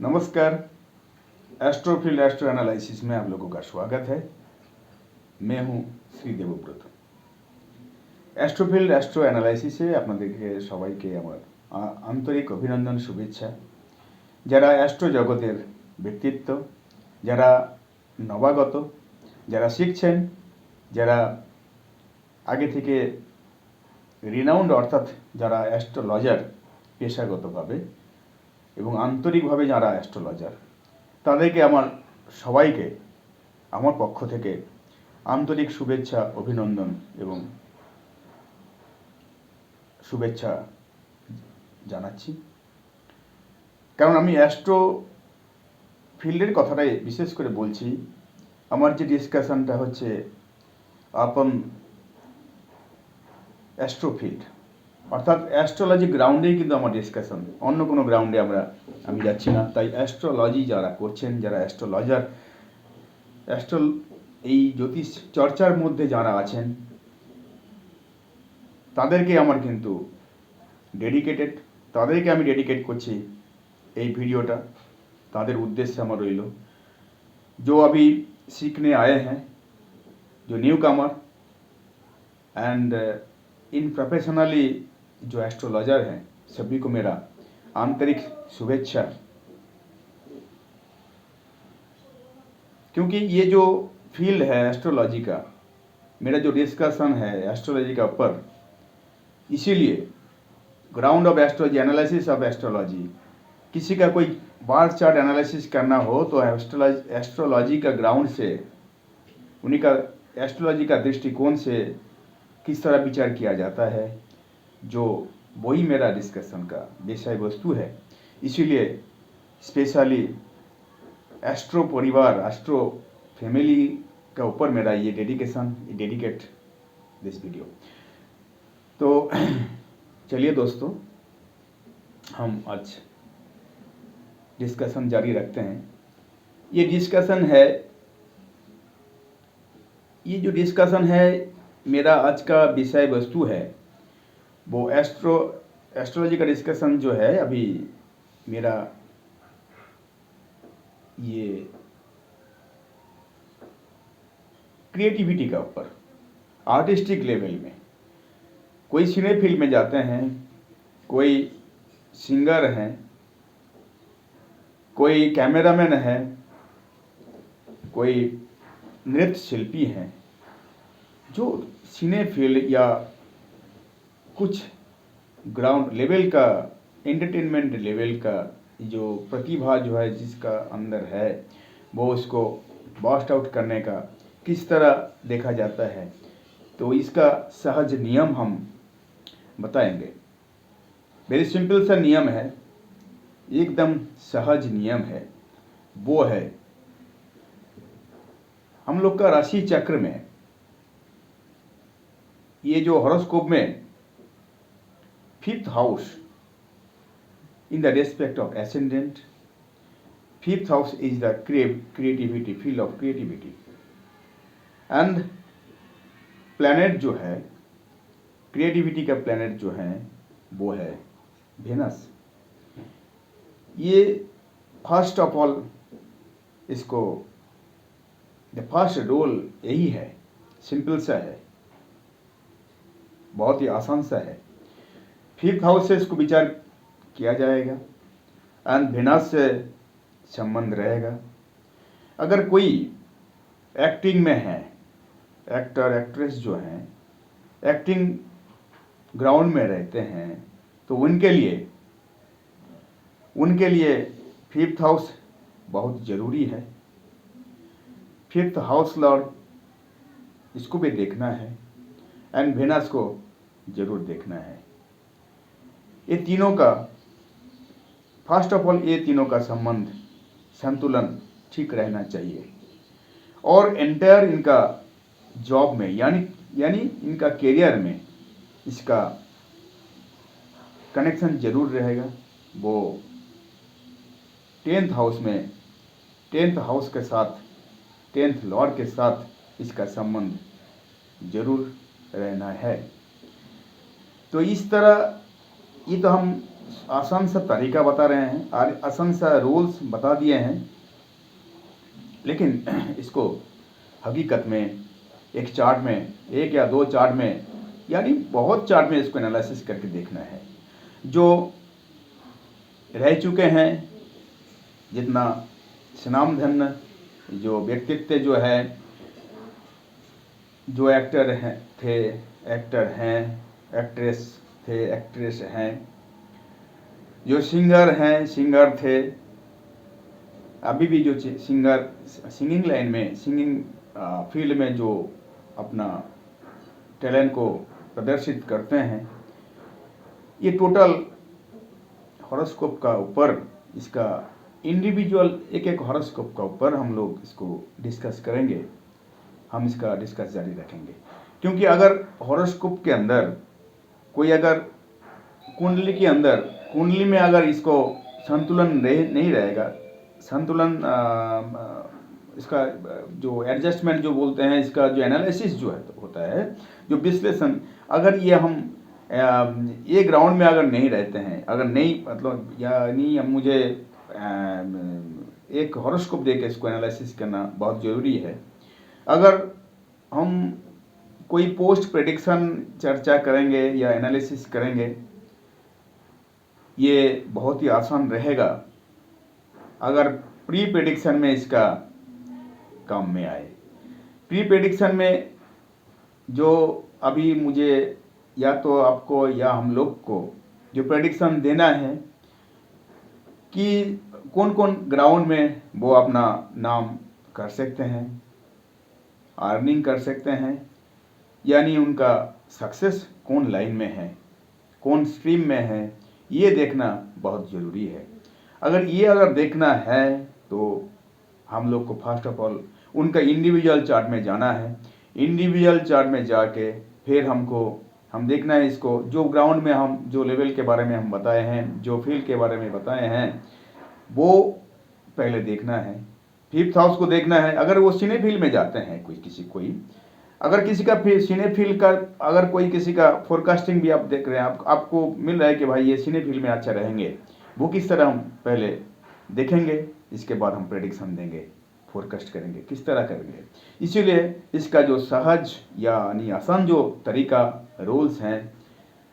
नमस्कार। एस्ट्रोफील्ड astro analysis में आप लोगों का स्वागत है। मैं हूं श्री देवव्रत। एस्ट्रोफील्ड एस्ट्रो एनालिसिसे আপনাদেরকে সবাইকে আমার আন্তরিক অভিনন্দন শুভেচ্ছা। যারা অ্যাস্ট্রো জগতের ব্যক্তিত্ব, যারা নবাগত, যারা শিখছেন, যারা আগে থেকে রিনাউন্ড অর্থাৎ যারা অ্যাস্ট্রোলজার পেশাগতভাবে এবং আন্তরিকভাবে যারা অ্যাস্ট্রোলজার, তাদেরকে আমার সবাইকে আমার পক্ষ থেকে আন্তরিক শুভেচ্ছা, অভিনন্দন এবং শুভেচ্ছা জানাচ্ছি। কারণ আমি অ্যাস্ট্রো ফিল্ডের কথাটাই বিশেষ করে বলছি। আমার যে ডিসকাশনটা হচ্ছে আপন অ্যাস্ট্রো ফিল্ড অর্থাৎ অ্যাস্ট্রোলজি গ্রাউন্ডেই কিন্তু আমার ডিসকাশন, অন্য কোনো গ্রাউন্ডে আমি যাচ্ছি না। তাই অ্যাস্ট্রোলজি যারা করছেন, যারা অ্যাস্ট্রোলজার, এই জ্যোতিষ চর্চার মধ্যে যারা আছেন, তাদেরকে আমার কিন্তু তাদেরকে আমি ডেডিকেট করছি এই ভিডিওটা। তাদের উদ্দেশ্যে আমার রইল, जो अभी सीखने आए हैं, जो new Qamar and in professionally जो एस्ट्रोलॉजर हैं, सभी को मेरा आंतरिक शुभेच्छा। क्योंकि ये जो फील्ड है एस्ट्रोलॉजी का, मेरा जो डिस्कशन है एस्ट्रोलॉजी का ऊपर, इसीलिए ground of astrology, analysis of astrology, किसी का कोई बार्थ चार्ट एनालिसिस करना हो तो एस्ट्रोलॉजी का ग्राउंड से, उन्हीं का एस्ट्रोलॉजी का दृष्टिकोण से किस तरह विचार किया जाता है, जो वही मेरा डिस्कशन का विषय वस्तु है। इसीलिए स्पेशली एस्ट्रो परिवार, एस्ट्रो फैमिली का ऊपर मेरा ये डेडिकेट दिस वीडियो। तो चलिए दोस्तों, हम आज डिस्कशन जारी रखते हैं। ये जो डिस्कशन है मेरा आज का विषय वस्तु है, वो एस्ट्रोलॉजी का डिस्कशन जो है अभी मेरा ये क्रिएटिविटी का ऊपर, आर्टिस्टिक लेवल में। कोई सिने फील्ड में जाते हैं, कोई सिंगर हैं, कोई कैमरामैन है, कोई नृत्य शिल्पी हैं, जो सिने फील्ड या कुछ ग्राउंड लेवल का, एंटरटेनमेंट लेवल का जो प्रतिभा जो है जिसका अंदर है, वो उसको बस्ट आउट करने का किस तरह देखा जाता है, तो इसका सहज नियम हम बताएंगे। वेरी सिंपल सा नियम है, एकदम सहज नियम है। वो है हम लोग का राशि चक्र में, ये जो हॉरोस्कोप में 5th house in the respect of ascendant, 5th house is the creativity, field of creativity, and planet जो है, क्रिएटिविटी का प्लैनेट जो है वो है वेनस। ये फर्स्ट ऑफ ऑल, इसको द फर्स्ट रोल यही है, सिंपल सा है, बहुत ही आसान सा है। 5th हाउस से इसको विचार किया जाएगा एंड वेनस से संबंध रहेगा। अगर कोई एक्टिंग में है, एक्टर एक्ट्रेस जो हैं एक्टिंग ग्राउंड में रहते हैं, तो उनके लिए 5th हाउस बहुत ज़रूरी है। 5th हाउस लॉर्ड, इसको भी देखना है एंड वेनस को ज़रूर देखना है। ये तीनों का, फर्स्ट ऑफ ऑल, ये तीनों का संबंध, संतुलन ठीक रहना चाहिए। और एंटायर इनका जॉब में यानी इनका करियर में इसका कनेक्शन जरूर रहेगा। वो 10th हाउस में, 10th हाउस के साथ, 10th लॉर्ड के साथ इसका संबंध जरूर रहना है। तो इस तरह, ये तो हम आसान सा तरीका बता रहे हैं और आसान सा रूल्स बता दिए हैं, लेकिन इसको हकीकत में एक चार्ट में, एक या दो चार्ट में, यानी बहुत चार्ट में इसको एनालिसिस करके देखना है। जो रह चुके हैं, जितना सुनामधन्य जो व्यक्तित्व जो है, जो एक्टर हैं थे, एक्टर हैं, एक्ट्रेस थे, एक्ट्रेस हैं, जो सिंगर हैं, सिंगर थे, अभी भी जो सिंगर सिंगिंग लाइन में, सिंगिंग फील्ड में जो अपना टैलेंट को प्रदर्शित करते हैं, ये टोटल हॉरोस्कोप का ऊपर, इसका इंडिविजुअल एक एक हॉरोस्कोप का ऊपर हम लोग इसको डिस्कस करेंगे। हम इसका डिस्कस जारी रखेंगे, क्योंकि अगर हॉरोस्कोप के अंदर कोई अगर कुंडली के अंदर, कुंडली में अगर इसको संतुलन नहीं रहेगा, संतुलन इसका जो एडजस्टमेंट जो बोलते हैं, इसका जो एनालिसिस जो है होता है, जो विश्लेषण, अगर ये हम ये ग्राउंड में अगर नहीं रहते हैं, अगर नहीं मतलब यानी हम मुझे एक हॉरोस्कोप दे के इसको एनालिसिस करना बहुत ज़रूरी है। अगर हम कोई पोस्ट प्रेडिक्शन चर्चा करेंगे या एनालिसिस करेंगे, ये बहुत ही आसान रहेगा अगर प्री प्रेडिक्शन में इसका काम में आए। प्री प्रेडिक्शन में जो अभी मुझे या तो आपको या हम लोग को जो प्रेडिक्शन देना है कि कौन कौन ग्राउंड में वो अपना नाम कर सकते हैं, अर्निंग कर सकते हैं, यानी उनका सक्सेस कौन लाइन में है, कौन स्ट्रीम में है, ये देखना बहुत ज़रूरी है। अगर देखना है तो हम लोग को फर्स्ट ऑफ ऑल उनका इंडिविजुअल चार्ट में जाना है। इंडिविजुअल चार्ट में जाके फिर हम देखना है इसको, जो ग्राउंड में हम जो लेवल के बारे में हम बताए हैं, जो फील्ड के बारे में बताए हैं, वो पहले देखना है। फिफ्थ हाउस को देखना है। अगर वो सिने फील्ड में जाते हैं, अगर किसी का सिने फील्ड का, अगर कोई किसी का फोरकास्टिंग भी आप देख रहे हैं, आपको मिल रहा है कि भाई ये सिने फील्ड में अच्छा रहेंगे, वो किस तरह हम पहले देखेंगे, इसके बाद हम प्रेडिक्शन देंगे, फोरकास्ट करेंगे, किस तरह करेंगे। इसीलिए इसका जो सहज यानी आसान जो तरीका रूल्स हैं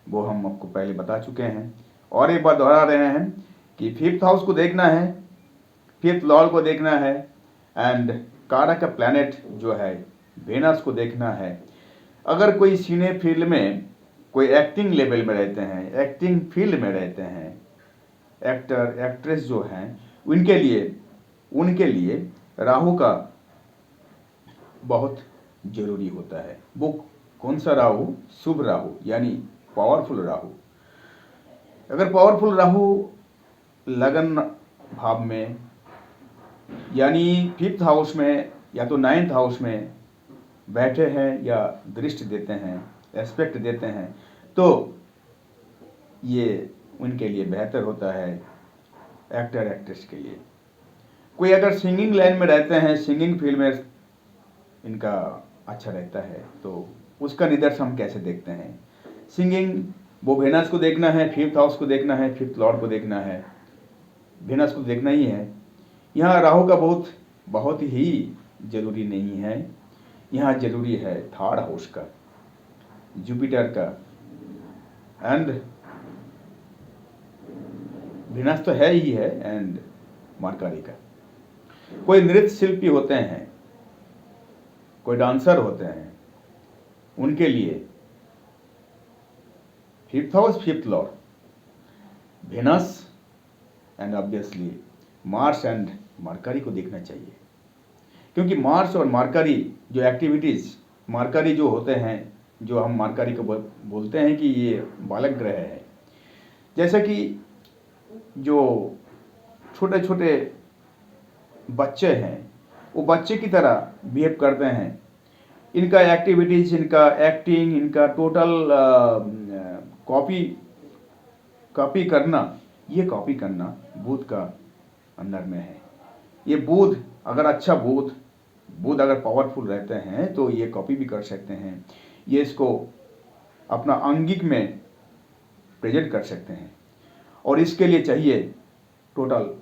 वो हम आपको पहले बता चुके हैं, और एक बार दोहरा रहे हैं कि फिफ्थ हाउस को देखना है, फिफ्थ लॉर्ड को देखना है, एंड कारक प्लैनेट जो है वेनस को देखना है। अगर कोई सिने फील्ड में, कोई एक्टिंग लेवल में रहते हैं, एक्टिंग फील्ड में रहते हैं, एक्टर एक्ट्रेस जो हैं, उनके लिए राहु का बहुत जरूरी होता है। वो कौन सा राहु? शुभ राहु, यानी पावरफुल राहु। अगर पावरफुल राहु लगन भाव में, यानी फिफ्थ हाउस में या तो नाइन्थ हाउस में बैठे हैं या दृष्टि देते हैं, एस्पेक्ट देते हैं, तो ये उनके लिए बेहतर होता है, एक्टर एक्ट्रेस के लिए। कोई अगर सिंगिंग लाइन में रहते हैं, सिंगिंग फील्ड में इनका अच्छा रहता है, तो उसका निदर्शन हम कैसे देखते हैं? सिंगिंग, वो वेनस को देखना है, फिफ्थ हाउस को देखना है, फिफ्थ लॉर्ड को देखना है, वेनस को देखना ही है। यहाँ राहु का बहुत ही जरूरी नहीं है, यहाँ जरूरी है थर्ड हाउस का, जुपिटर का, एंड वेनस तो है ही है, एंड मरकरी का। कोई नृत्य शिल्पी होते हैं, कोई डांसर होते हैं, उनके लिए fifth house, fifth lord, Venus and obviously Mars and Mercury को देखना चाहिए। क्योंकि मार्स और मरकरी जो एक्टिविटीज़, मरकरी जो होते हैं, जो हम मरकरी को बोलते हैं कि ये बालक ग्रह है, जैसे कि जो छोटे छोटे बच्चे हैं, वो बच्चे की तरह बिहेव करते हैं। इनका एक्टिविटीज़, इनका एक्टिंग, इनका टोटल कॉपी करना, ये कॉपी करना बुध का अंदर में है। ये बुध अगर पावरफुल रहते हैं तो ये कॉपी भी कर सकते हैं, ये इसको अपना अंगिक में प्रेजेंट कर सकते हैं। और इसके लिए चाहिए टोटल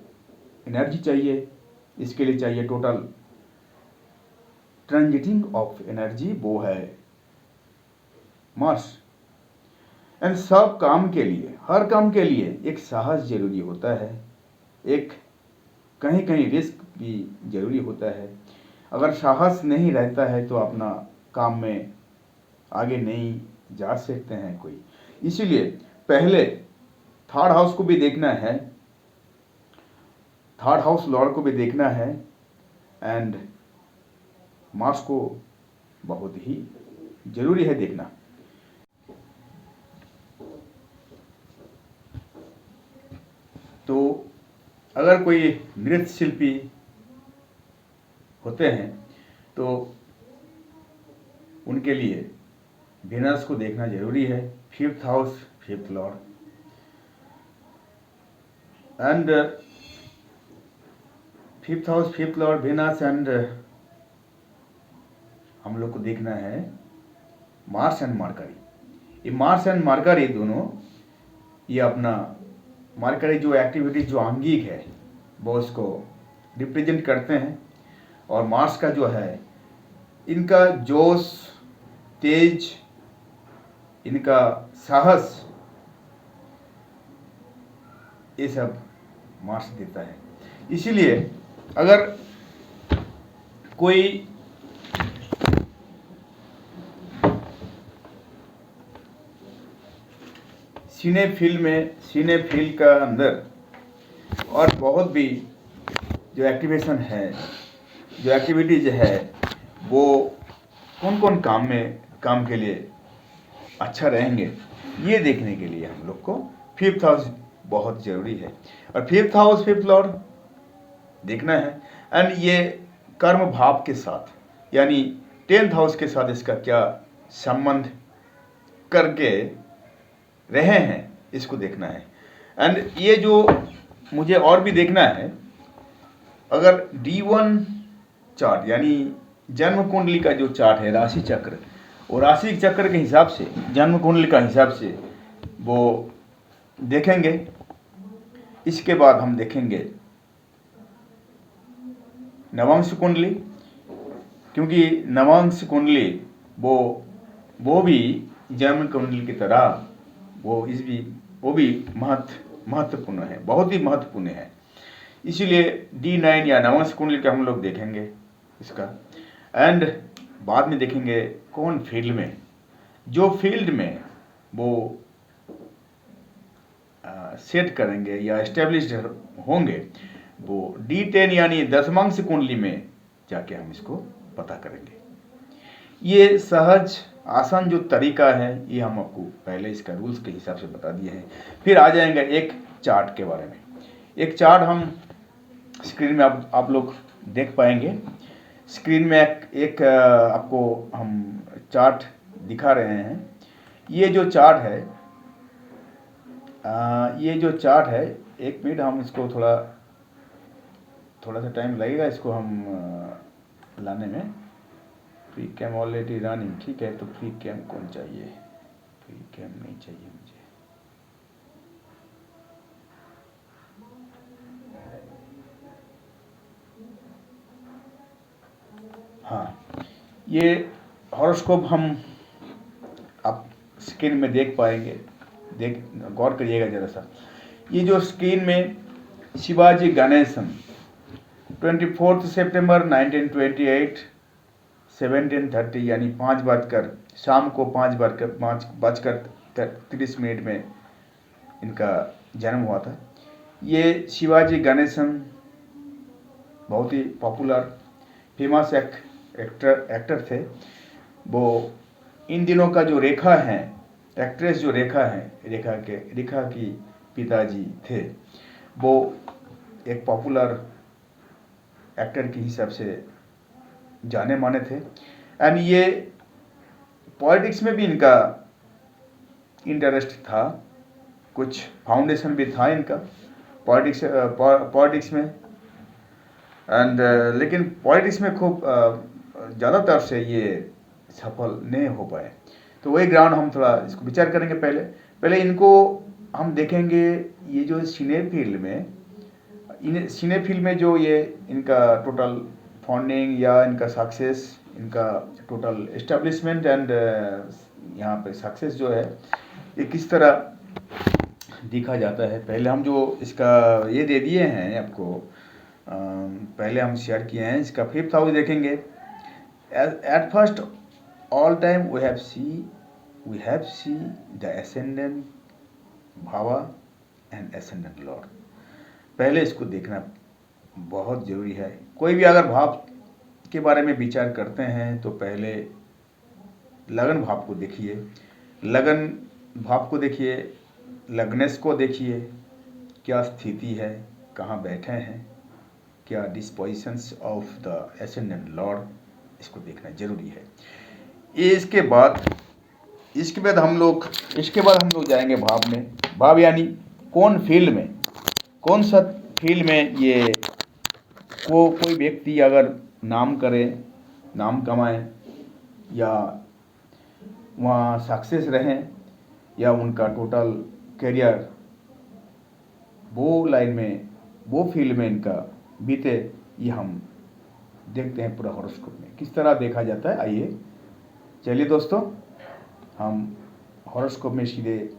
एनर्जी चाहिए, इसके लिए चाहिए टोटल ट्रांजिटिंग ऑफ एनर्जी, वो है मार्स। एंड सब काम के लिए, हर काम के लिए एक साहस जरूरी होता है, एक कहीं कहीं रिस्क भी जरूरी होता है। अगर साहस नहीं रहता है तो अपना काम में आगे नहीं जा सकते हैं कोई। इसीलिए पहले थर्ड हाउस को भी देखना है, थर्ड हाउस लॉर्ड को भी देखना है, एंड मार्स को बहुत ही जरूरी है देखना। तो अगर कोई नृत्य शिल्पी होते हैं तो उनके लिए वीनस को देखना जरूरी है, fifth house fifth Lord. And fifth house fifth Lord Venus, and हम लोग को देखना है मार्स एंड मरकरी। ये मार्स एंड मरकरी दोनों, ये अपना मरकरी जो एक्टिविटी जो आंगिक है वो उसको रिप्रेजेंट करते हैं, और मार्स का जो है इनका जोश, तेज, इनका साहस, ये सब मार्स देता है। इसीलिए अगर कोई सिने फील्ड का अंदर और बहुत भी जो एक्टिवेशन है, जो एक्टिविटीज है, वो कौन कौन काम के लिए अच्छा रहेंगे, ये देखने के लिए हम लोग को फिफ्थ हाउस बहुत ज़रूरी है। और फिफ्थ हाउस फिफ्थ लॉर्ड देखना है, एंड ये कर्म भाव के साथ यानी 10th हाउस के साथ इसका क्या संबंध करके रहे हैं, इसको देखना है। एंड ये जो मुझे और भी देखना है, अगर D1 चार्ट यानी जन्म कुंडली का जो चार्ट है, राशि चक्र, और राशि चक्र के हिसाब से, जन्म कुंडली का हिसाब से वो देखेंगे। इसके बाद हम देखेंगे नवांश कुंडली, क्योंकि नवांश कुंडली वो भी जन्म कुंडली की तरह वो भी महत्वपूर्ण है, बहुत ही महत्वपूर्ण है। इसीलिए D9 या नवांश कुंडली का हम लोग देखेंगे इसका। एंड बाद में देखेंगे कौन फील्ड में, जो फील्ड में वो सेट करेंगे या एस्टेब्लिश्ड होंगे, वो D10 यानी दशमांश कुंडली में जाके हम इसको पता करेंगे। ये सहज आसान जो तरीका है, ये हम आपको पहले इसका रूल्स के हिसाब से बता दिए हैं। फिर आ जाएंगे एक चार्ट के बारे में। एक चार्ट हम स्क्रीन में आप लोग देख पाएंगे। स्क्रीन में एक आपको हम चार्ट दिखा रहे हैं। ये जो चार्ट है, एक मिनट, हम इसको थोड़ा सा टाइम लगेगा इसको हम लाने में। फ्री कैम ऑलरेडी रनिंग, ठीक है। तो फ्री कैम कौन चाहिए? फ्री कैम नहीं चाहिए मुझे। हाँ, ये हॉरोस्कोप हम आप स्क्रीन में देख पाएंगे, गौर करिएगा जरा सा। ये जो स्क्रीन में शिवाजी गणेशन 24 सितंबर 1928 17:30 यानी 5 शाम को 5:30 में इनका जन्म हुआ था। ये शिवाजी गणेशन बहुत ही पॉपुलर फेमस एक्टर थे। वो इन दिनों का जो रेखा है, एक्ट्रेस जो रेखा की पिताजी थे, वो एक पॉपुलर एक्टर के हिसाब से जाने माने थे। एंड ये पॉलिटिक्स में भी इनका इंटरेस्ट था, कुछ फाउंडेशन भी था इनका पॉलिटिक्स में। एंड लेकिन पॉलिटिक्स में खूब ज़्यादातर से ये सफल नहीं हो पाए। तो वही ग्राउंड हम थोड़ा इसको विचार करेंगे। पहले इनको हम देखेंगे ये जो सिने फील्ड में जो ये इनका टोटल फंडिंग या इनका सक्सेस, इनका टोटल एस्टेब्लिशमेंट एंड यहाँ पे सक्सेस जो है ये किस तरह दिखा जाता है। पहले हम जो इसका ये दे दिए हैं आपको, पहले हम शेयर किए हैं, इसका 5th हाउस देखेंगे। At first all time we have see the ascendant bhava and ascendant lord. पहले इसको देखना बहुत ज़रूरी है। कोई भी अगर भाव के बारे में विचार करते हैं तो पहले लगन भाव को देखिए, लगन भाव को देखिए, लग्नेस को देखिए, क्या स्थिति है, कहाँ बैठे हैं, क्या डिस्पोजिशंस ऑफ द एसेंडेंट लॉर्ड, इसको देखना जरूरी है। इसके बाद हम लोग जाएंगे भाव में। भाव यानी कौन फील्ड में, कौन सा फील्ड में ये कोई व्यक्ति अगर नाम करे, नाम कमाए या वहाँ सक्सेस रहें या उनका टोटल करियर वो लाइन में, वो फील्ड में इनका बीते, ये हम देखते हैं पूरा हॉरोस्कोप में किस तरह देखा जाता है। आइए चलिए दोस्तों, हम हॉरोस्कोप में सीधे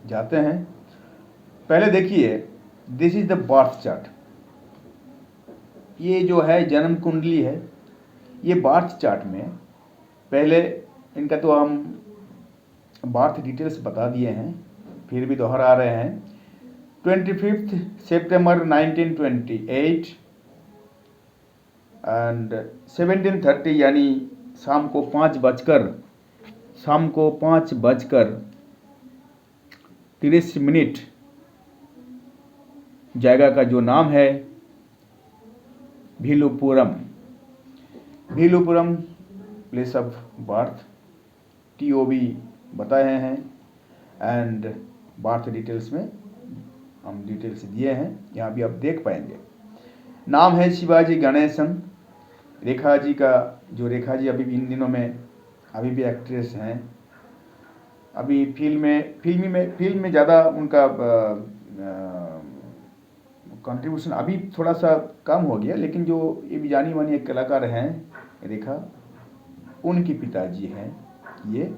जाते हैं। पहले देखिए, this is the birth chart. ये जो है जन्म कुंडली है। ये बर्थ चार्ट में पहले इनका तो हम बर्थ डिटेल्स बता दिए हैं, फिर भी दोहरा रहे हैं। 25 सितंबर 1928 एंड 1730 यानी शाम को 5:30 जगह का जो नाम है भिलुपुरम प्लेस ऑफ बर्थ, TOB बताए हैं एंड बर्थ डिटेल्स में हम डिटेल्स दिए हैं, यहाँ भी आप देख पाएंगे। नाम है शिवाजी गणेशन। रेखा जी अभी भी इन दिनों में अभी भी एक्ट्रेस हैं। अभी फिल्म में ज़्यादा उनका कंट्रीब्यूशन अभी थोड़ा सा कम हो गया, लेकिन जो ये भी जानी मानी एक कलाकार हैं रेखा, उनके पिताजी हैं ये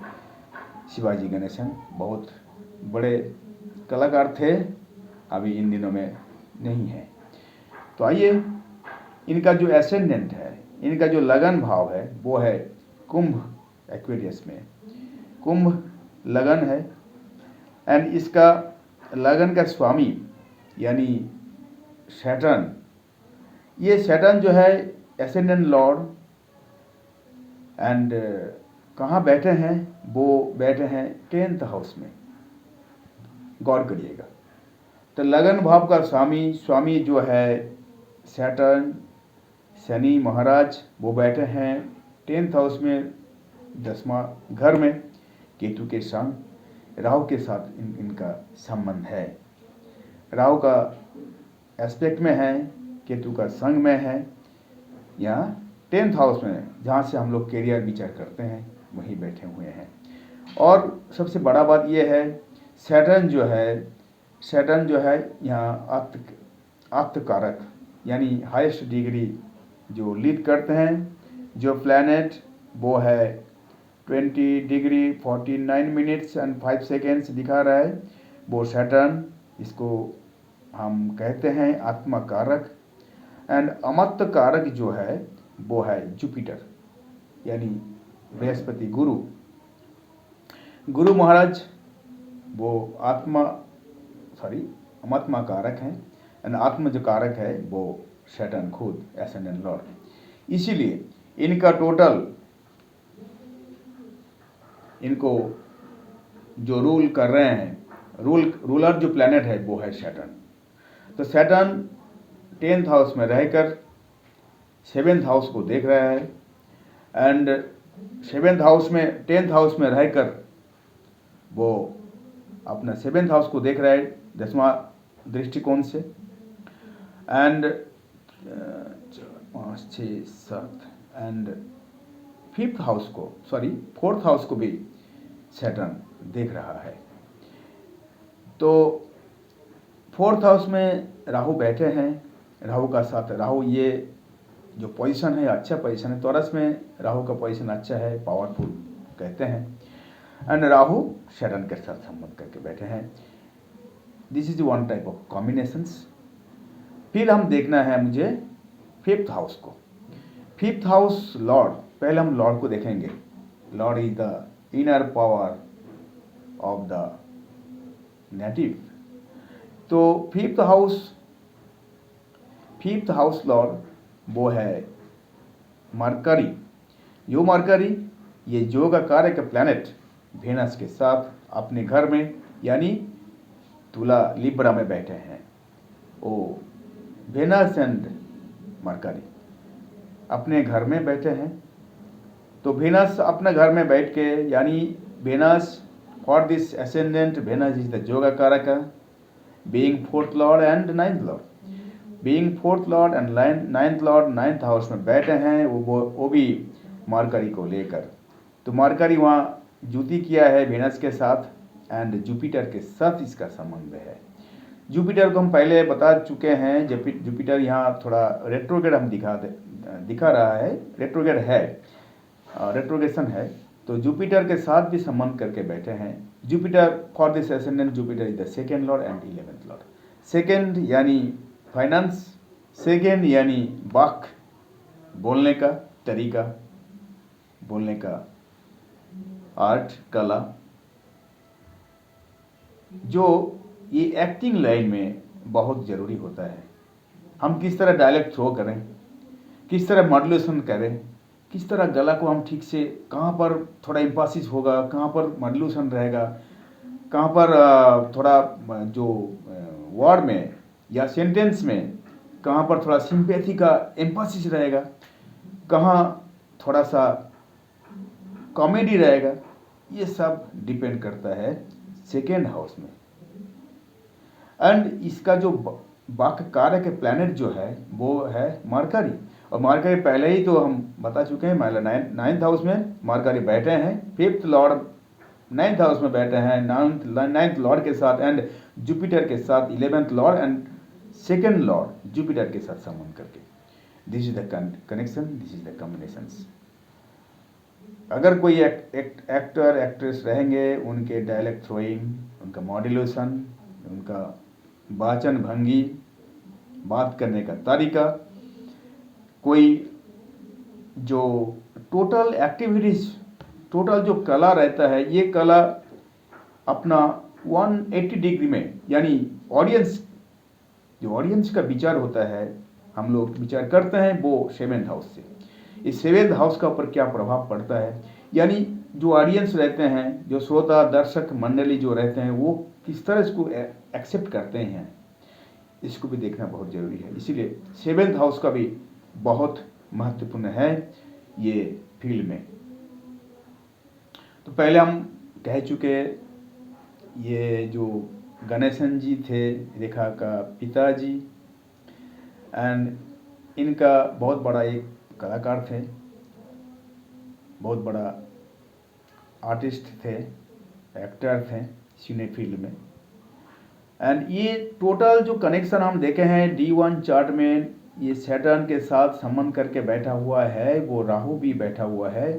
शिवाजी गणेशन। बहुत बड़े कलाकार थे, अभी इन दिनों में नहीं है। तो आइए, इनका जो एसेंडेंट है, इनका जो लगन भाव है वो है कुंभ, एक्वेरियस में कुंभ लगन है। एंड इसका लगन का स्वामी यानी सैटर्न, ये सैटर्न जो है एसेंडेंट लॉर्ड एंड कहाँ बैठे हैं, वो बैठे हैं 10th हाउस में। गौर करिएगा, तो लगन भाव का स्वामी जो है सैटर्न, शनि महाराज, वो बैठे हैं 10th हाउस में, 10वां घर में, केतु के संग। राहु के साथ इनका संबंध है। राहु का एस्पेक्ट में है, केतु का संग में है, यहाँ 10th हाउस में, जहाँ से हम लोग कैरियर विचार करते हैं वहीं बैठे हुए हैं। और सबसे बड़ा बात यह है, सैटर्न जो है यहाँ आत्मकारक यानी हाईएस्ट डिग्री जो लीड करते हैं। जो प्लैनेट वो है 20 डिग्री 49 मिनट्स एंड 5 सेकेंड्स दिखा रहा है, वो सैटर्न, इसको हम कहते हैं आत्मकारक। एंड अमत्त कारक जो है वो है जुपिटर यानी बृहस्पति, गुरु महाराज, वो अमात्मा कारक हैं। एंड आत्म जो कारक है वो सैटर्न खुद, एसेंडेंट लॉर्ड। इसीलिए इनका टोटल, इनको जो रूल कर रहे हैं, रूलर जो प्लैनेट है वो है सैटर्न। तो सैटर्न 10th हाउस में रहकर 7th हाउस को देख रहा है एंड 7th हाउस में 10th हाउस में रहकर वो अपना 7th हाउस को देख रहा है 10वां दृष्टिकोण से। एंड 5 6 7 एंड 4th हाउस को भी सैटर्न देख रहा है। तो 4th हाउस में राहु बैठे हैं, राहु का साथ राहु, ये जो पोजीशन है अच्छा पोजीशन है, टॉरस में राहु का पोजीशन अच्छा है, पावरफुल कहते हैं। एंड राहु सैटर्न के साथ संबंध करके बैठे हैं। This is one type of combinations. फिर हम देखना है मुझे 5th हाउस को। 5th हाउस लॉर्ड, पहले हम लॉर्ड को देखेंगे। Lord is the inner power of the native. तो 5th हाउस लॉर्ड वो है मरकरी। यो मरकरी ये जो का कार्य का प्लैनेट वेनस के साथ अपने घर में यानी तुला लिब्रा में बैठे हैं। ओ वेनस एंड मरकरी अपने घर में बैठे हैं। तो वेनस अपने घर में बैठ के यानी Venus for this ascendant, Venus is the जोगा कारक, being 4th lord and 9th lord, being 4th lord and 9th lord 9th house में बैठे हैं, वो भी मरकरी को लेकर। तो मरकरी वहाँ युति किया है वेनस के साथ एंड जुपिटर के साथ इसका संबंध है। जुपिटर को हम पहले बता चुके हैं, जुपिटर यहाँ थोड़ा रेट्रोग्रेड हम दिखा रहा है, रेट्रोग्रेड है, रेट्रोगेशन है। तो जुपिटर के साथ भी संबंध करके बैठे हैं। Jupiter for this ascendant, Jupiter is the 2nd lord and 11th Lord. 2nd यानी फाइनेंस, 2nd यानी वाक, बोलने का तरीका, बोलने का आर्ट, कला, जो ये एक्टिंग लाइन में बहुत ज़रूरी होता है। हम किस तरह डायलॉग थ्रो करें, किस तरह मॉड्यूलेशन करें, किस तरह गला को हम ठीक से, कहाँ पर थोड़ा एम्फासिस होगा, कहाँ पर मॉड्यूलेशन रहेगा, कहाँ पर थोड़ा जो वर्ड में या सेंटेंस में कहाँ पर थोड़ा सिंपैथी का एम्फासिस रहेगा, कहाँ थोड़ा सा कॉमेडी रहेगा, ये सब डिपेंड करता है 2nd हाउस में। एंड इसका जो वाक कार्य के प्लैनेट जो है वो है मरकरी। और मरकरी पहले ही तो हम बता चुके हैं, 9th हाउस में मरकरी बैठे हैं, 5th लॉर्ड 9th हाउस में बैठे हैं 9th लॉर्ड के साथ एंड जुपिटर के साथ 11th Lord and 2nd Lord Jupiter के साथ संबंध करके। This is the connection, this is the combinations. अगर कोई एक्टर एक्ट्रेस रहेंगे, उनके डायलॉग थ्रोइंग, उनका मॉड्यूलेशन, उनका वाचन भंगी, बात करने का तरीका, कोई जो टोटल एक्टिविटीज, टोटल जो कला रहता है, ये कला अपना 180 डिग्री में यानी ऑडियंस, जो ऑडियंस का विचार होता है, हम लोग विचार करते हैं वो 7th हाउस से। इस 7th हाउस का ऊपर क्या प्रभाव पड़ता है, यानी जो ऑडियंस रहते हैं, जो श्रोता दर्शक मंडली जो रहते हैं, वो किस तरह इसको एक्सेप्ट करते हैं, इसको भी देखना बहुत ज़रूरी है। इसीलिए 7th हाउस का भी बहुत महत्वपूर्ण है ये फील्ड में। तो पहले हम कह चुके, ये जो गणेशन जी थे रेखा का पिताजी, एंड इनका बहुत बड़ा एक कलाकार थे, बहुत बड़ा आर्टिस्ट थे, एक्टर थे सिने फील्ड में। एंड ये टोटल जो कनेक्शन हम देखे हैं D1 चार्ट में, ये सैटर्न के साथ संबंध करके बैठा हुआ है, वो राहु भी बैठा हुआ है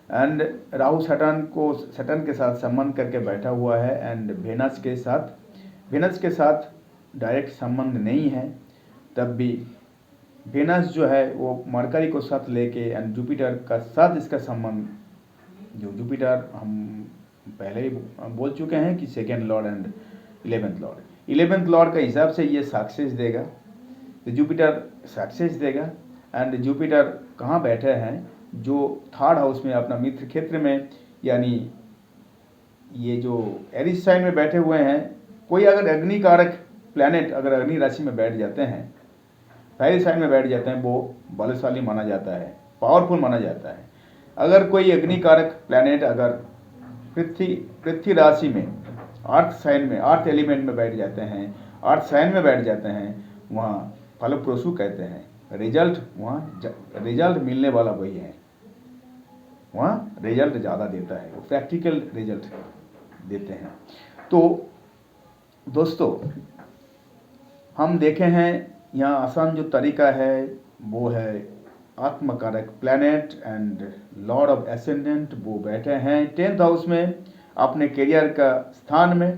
एंड राहु सैटर्न के साथ संबंध करके बैठा हुआ है एंड वेनस के साथ डायरेक्ट संबंध नहीं है, तब भी वेनस जो है वो मरकरी को साथ लेके एंड जुपिटर का साथ इसका संबंध, जो जुपिटर हम पहले ही बोल चुके हैं कि 2nd lord and 11th Lord का हिसाब से ये सक्सेस देगा, तो जुपिटर सक्सेस देगा। एंड जुपिटर कहाँ बैठे हैं, जो 3rd हाउस में अपना मित्र क्षेत्र में, यानी ये जो एरिस साइन में बैठे हुए हैं। कोई अगर अग्नि कारक प्लैनेट अगर अग्नि राशि में बैठ जाते हैं, पहली साइन में बैठ जाते हैं, वो बलशाली माना जाता है, पावरफुल माना जाता है। अगर कोई अग्नि कारक प्लैनेट अगर पृथ्वी राशि में अर्थ साइन में, अर्थ एलिमेंट में बैठ जाते हैं, अर्थ साइन में बैठ जाते हैं, वहाँ फलप्रोसू कहते हैं, रिजल्ट, वहाँ रिजल्ट मिलने वाला वही है, वहाँ रिजल्ट ज़्यादा देता है, वो प्रैक्टिकल रिजल्ट देते हैं। तो दोस्तों, हम देखे हैं यहाँ आसान जो तरीका है वो है आत्मकारक planet and lord of ascendant वो बैठे हैं 10th हाउस में अपने करियर का स्थान में,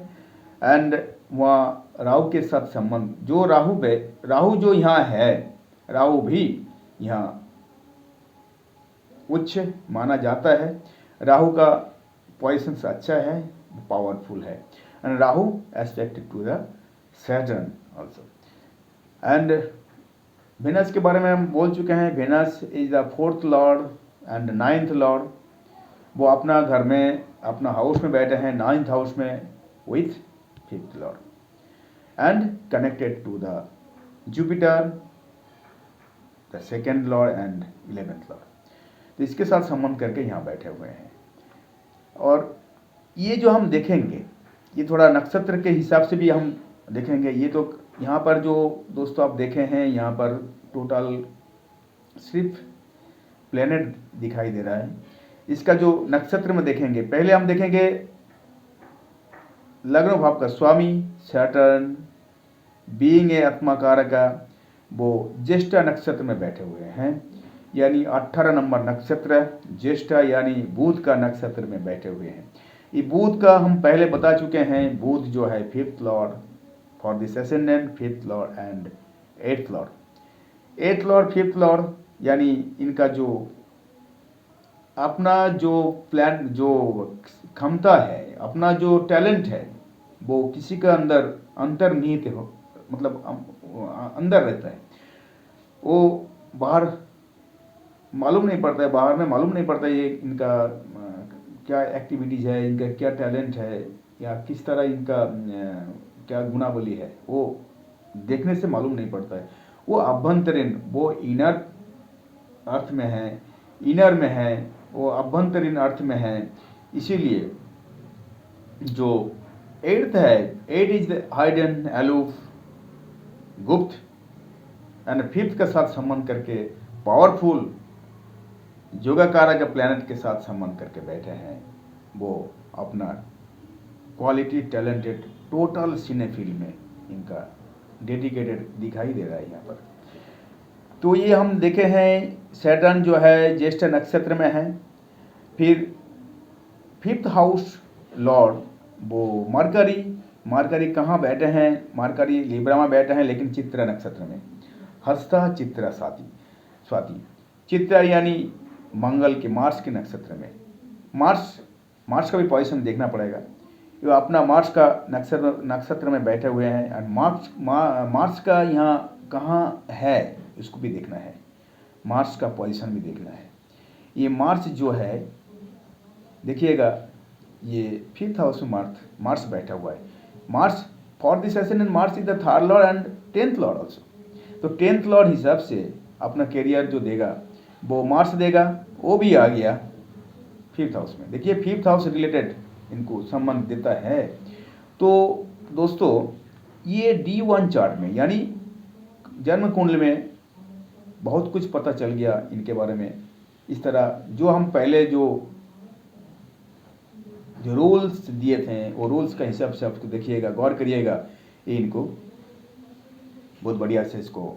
एंड वहाँ राहु के साथ संबंध जो राहु जो यहाँ है, राहु भी यहाँ उच्च माना जाता है। राहु का पोजीशन अच्छा है, पावरफुल है, and Rahu aspected to the Saturn also. And Venus के बारे में हम बोल चुके हैं। Venus is the 4th lord and 9th lord. वो अपना घर में अपना हाउस में बैठे हैं 9th हाउस में with 5th lord and connected to the Jupiter the 2nd lord and 11th lord. तो इसके साथ संबंध करके यहाँ बैठे हुए हैं। और ये जो हम देखेंगे ये थोड़ा नक्षत्र के हिसाब से भी हम देखेंगे। ये तो यहाँ पर जो दोस्तों आप देखे हैं यहाँ पर टोटल सिर्फ प्लेनेट दिखाई दे रहा है। इसका जो नक्षत्र में देखेंगे, पहले हम देखेंगे लग्न भाव का स्वामी सैटर्न बीइंग ए आत्माकारक का वो ज्येष्ठा नक्षत्र में बैठे हुए हैं, यानी 18 नंबर नक्षत्र ज्येष्ठा यानी बुध का नक्षत्र में बैठे हुए हैं। ये बुध का हम पहले बता चुके हैं, बुध जो है 5th Lord for this ascendant, 5th lord and 8th Lord. 8th Lord 5th Lord यानी इनका जो अपना जो प्लान जो क्षमता है, अपना जो टैलेंट है वो किसी का अंदर अंतर्निहित हो, मतलब अंदर रहता है। वो बाहर मालूम नहीं पड़ता है, बाहर में मालूम नहीं पड़ता ये इनका क्या एक्टिविटीज़ है, इनका क्या टैलेंट है या किस तरह इनका क्या गुणावली है, वो देखने से मालूम नहीं पड़ता है। वो अभ्यंतरीण, वो इनर अर्थ में है, इनर में है, वो अभ्यंतरीण अर्थ में है। इसीलिए जो 8th है, 8 इज द हाइडन अलूफ गुप्त, एंड 5th के साथ संबंध करके पावरफुल योगाकारक प्लैनेट के साथ संबंध करके बैठे हैं। वो अपना क्वालिटी टैलेंटेड टोटल सिनेफिल में इनका डेडिकेटेड दिखाई दे रहा है यहाँ पर। तो ये हम देखे हैं सैटर्न जो है ज्येष्ठ नक्षत्र में है। फिर 5th हाउस लॉर्ड वो मरकरी कहाँ बैठे हैं? मरकरी लिब्रा में बैठे हैं, लेकिन चित्रा नक्षत्र में, हस्ता चित्रा स्वाति। चित्रा यानी मंगल के मार्स के नक्षत्र में। मार्स का भी पोजीशन देखना पड़ेगा। ये अपना मार्स का नक्षत्र में बैठे हुए हैं, और मार्स का यहाँ कहाँ है इसको भी देखना है, मार्स का पोजीशन भी देखना है। ये मार्स जो है देखिएगा, ये 5th हाउस में मार्स बैठा हुआ है। Mars for this ascendant Mars is the 3rd Lord and 10th Lord also. तो 10th लॉर्ड हिसाब से अपना कैरियर जो देगा वो मार्स देगा, वो भी आ गया 5th हाउस में। देखिए 5th हाउस रिलेटेड इनको संबंध देता है। तो दोस्तों ये D1 चार्ट में यानी जन्म कुंडली में बहुत कुछ पता चल गया इनके बारे में। इस तरह जो हम पहले जो रूल्स दिए थे वो रूल्स का हिसाब से आपको देखिएगा, गौर करिएगा, ये इनको बहुत बढ़िया से इसको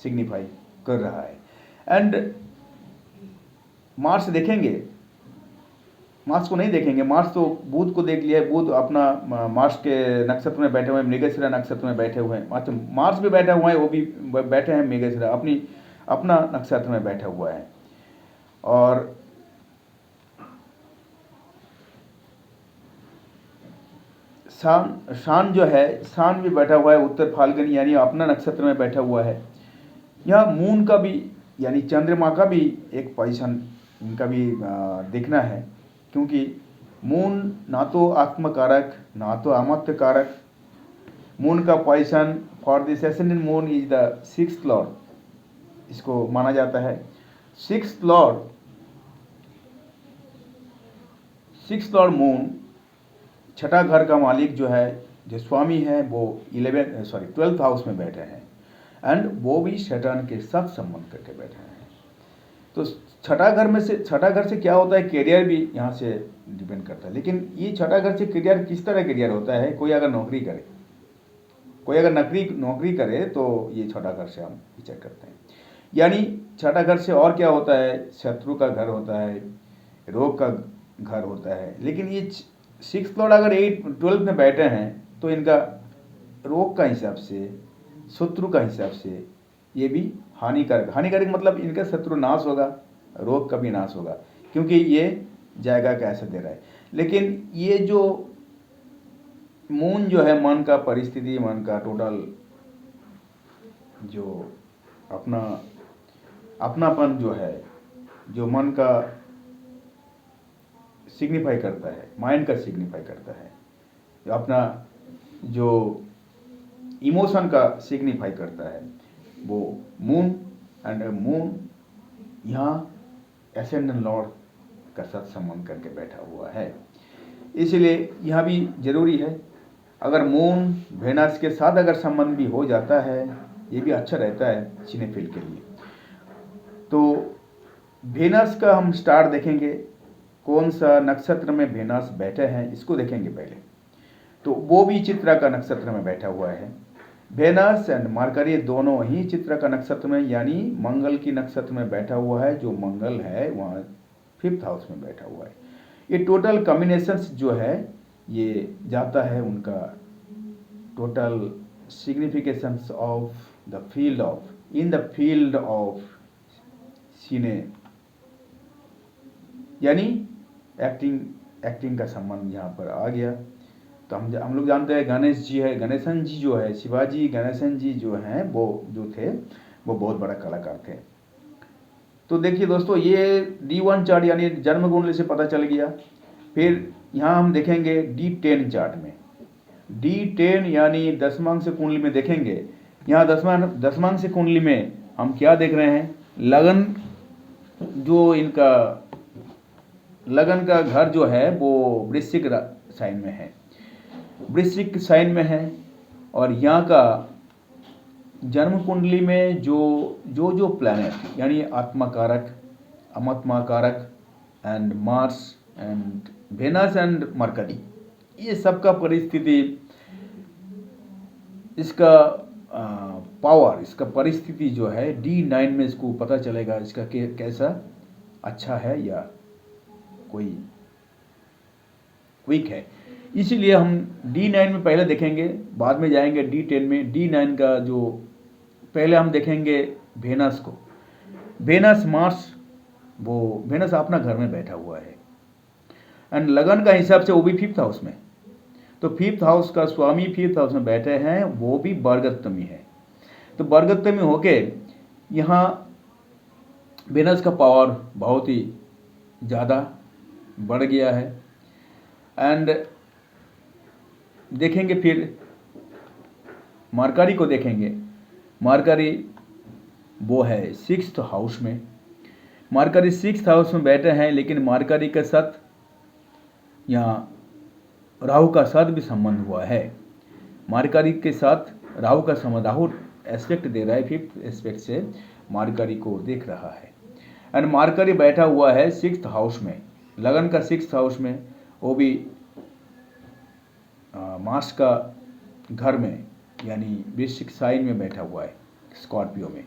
सिग्निफाई कर रहा है। एंड मार्स देखेंगे, मार्स को नहीं देखेंगे, मार्स तो बुध को देख लिया है। बुध अपना मार्स के नक्षत्र में बैठे हुए हैं, मृगशिरा नक्षत्र में बैठे हुए हैं। अच्छा, मार्स भी बैठा हुआ है, वो भी बैठे हैं मृगशिरा, अपना नक्षत्र में बैठा हुआ है। और शान जो है, शान भी बैठा हुआ है उत्तर फाल्गुनी यानी अपना नक्षत्र में बैठा हुआ है। यह मून का भी यानी चंद्रमा का भी एक पोजीशन इनका भी देखना है, क्योंकि मून ना तो आत्मकारक ना तो अमत्य मून का position for this ascendant moon is the 6th Lord, इसको माना जाता है। 6th लॉर्ड मून छठा घर का मालिक जो है, जो स्वामी है, वो 12th हाउस में बैठे हैं, एंड वो भी सैटर्न के साथ संबंध करके बैठे हैं। तो छठा घर से क्या होता है, करियर भी यहाँ से डिपेंड करता है। लेकिन ये छठा घर से करियर किस तरह करियर होता है, कोई अगर नौकरी करे तो ये छठा घर से हम विचार करते हैं। यानी छठा घर से और क्या होता है, शत्रु का घर होता है, रोग का घर होता है। लेकिन ये 6th लॉर्ड अगर 12 में बैठे हैं तो इनका रोग का हिसाब से, शत्रु का हिसाब से ये भी हानिकारक मतलब इनका शत्रु नाश होगा, रोग का भी नाश होगा, क्योंकि ये जाएगा कैसे दे रहा है। लेकिन ये जो मून जो है, मन का परिस्थिति, मन का टोटल जो अपनापन जो है, जो मन का सिग्निफाई करता है, माइंड का सिग्निफाई करता है, अपना जो इमोशन का सिग्निफाई करता है, वो मून यहाँ एसेंडेंट लॉर्ड का साथ संबंध करके बैठा हुआ है। इसलिए यह भी जरूरी है, अगर मून वेनस के साथ अगर संबंध भी हो जाता है, ये भी अच्छा रहता है सिनेफिल के लिए। तो वेनस का हम स्टार देखेंगे, कौन सा नक्षत्र में वेनस बैठे हैं इसको देखेंगे पहले। तो वो भी चित्रा का नक्षत्र में बैठा हुआ है। वेनस एंड मरकरी दोनों ही चित्रा का नक्षत्र में, यानी मंगल की नक्षत्र में बैठा हुआ है। जो मंगल है वहाँ 5th हाउस में बैठा हुआ है। ये टोटल कॉम्बिनेशंस जो है ये जाता है उनका total significations of the field of सीने, यानी एक्टिंग का संबंध यहाँ पर आ गया। तो हम लोग जानते हैं गणेशन जी जो है, शिवाजी गणेशन जी जो हैं, वो जो थे वो बहुत बड़ा कलाकार थे। तो देखिए दोस्तों, ये D1 चार्ट यानी जन्म कुंडली से पता चल गया। फिर यहाँ हम देखेंगे D10 चार्ट में, D10 यानी दशमांश से कुंडली में देखेंगे। यहाँ दशमांश से कुंडली में हम क्या देख रहे हैं, लगन, जो इनका लगन का घर जो है वो वृश्चिक साइन में है। और यहाँ का जन्म कुंडली में जो प्लैनेट यानी आत्माकारक, अमात्माकारक and Mars and Venus and Mercury, ये सबका परिस्थिति, इसका पावर, इसका परिस्थिति जो है D9 में इसको पता चलेगा इसका कैसा अच्छा है या कोई वीक है। इसीलिए हम D9 में पहले देखेंगे, बाद में जाएंगे D10 में। D9 का जो पहले हम देखेंगे वेनस को, वेनस मार्स, वो वेनस अपना घर में बैठा हुआ है एंड लगन का हिसाब से वो भी 5th हाउस में। तो 5th हाउस का स्वामी 5th हाउस में बैठे हैं, वो भी वर्गोत्तमी है। तो वर्गोत्तमी होके यहाँ वेनस का पावर बहुत ही ज़्यादा बढ़ गया है। एंड देखेंगे फिर मरकरी को देखेंगे, मरकरी वो है 6th हाउस में। मरकरी 6th हाउस में बैठे हैं, लेकिन मरकरी के साथ यहाँ राहु का साथ भी संबंध हुआ है। मरकरी के साथ राहु का संबंध, राहु एस्पेक्ट दे रहा है, 5th एस्पेक्ट से मरकरी को देख रहा है। एंड मरकरी बैठा हुआ है 6th हाउस में, लगन का 6th हाउस में, वो भी मार्स का घर में यानी वृश्चिक साइन में बैठा हुआ है, स्कॉर्पियो में।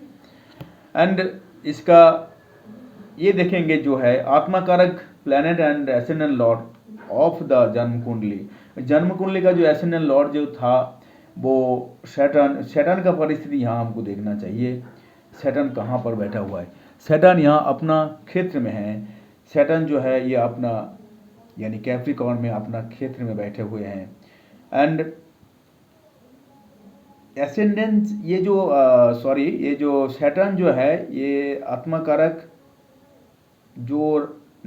एंड इसका ये देखेंगे जो है आत्माकारक planet and ascendant lord of the जन्म कुंडली का जो एसेंडेंट लॉर्ड जो था वो सैटर्न का परिस्थिति यहाँ हमको देखना चाहिए। सैटर्न कहाँ पर बैठा हुआ है, सैटर्न यहाँ अपना क्षेत्र में है। सैटर्न जो है ये अपना यानी कैप्रिकॉर्न में अपना क्षेत्र में बैठे हुए हैं। एंड एसेंडेंस ये जो सैटर्न जो है ये आत्माकारक जो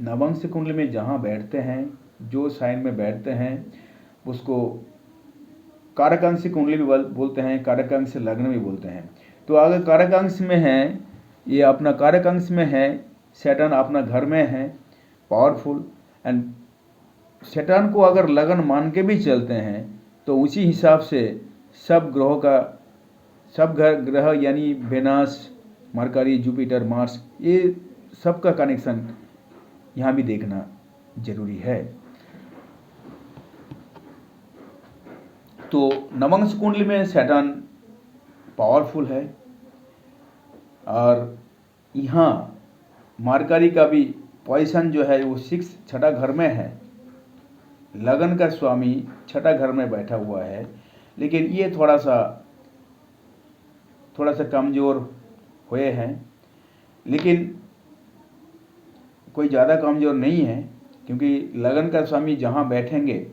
नवंश कुंडली में जहाँ बैठते हैं, जो साइन में बैठते हैं, उसको कारकांश कुंडली भी बोलते हैं, कारकांश लग्न भी बोलते हैं। तो अगर कारकांश में है, ये अपना कारकांश में है, सैटर्न अपना घर में है, पावरफुल। एंड सैटर्न को अगर लगन मान के भी चलते हैं तो उसी हिसाब से सब ग्रह यानी वेनस, मरकरी, जुपिटर, मार्स, ये सबका कनेक्शन यहाँ भी देखना जरूरी है। तो नवंश कुंडली में सैटर्न पावरफुल है, और यहाँ मरकरी का भी पोजीशन जो है वो 6 छठा घर में है। लगन का स्वामी छठा घर में बैठा हुआ है, लेकिन ये थोड़ा सा कमज़ोर हुए हैं, लेकिन कोई ज़्यादा कमज़ोर नहीं है, क्योंकि लगन का स्वामी जहाँ बैठेंगे,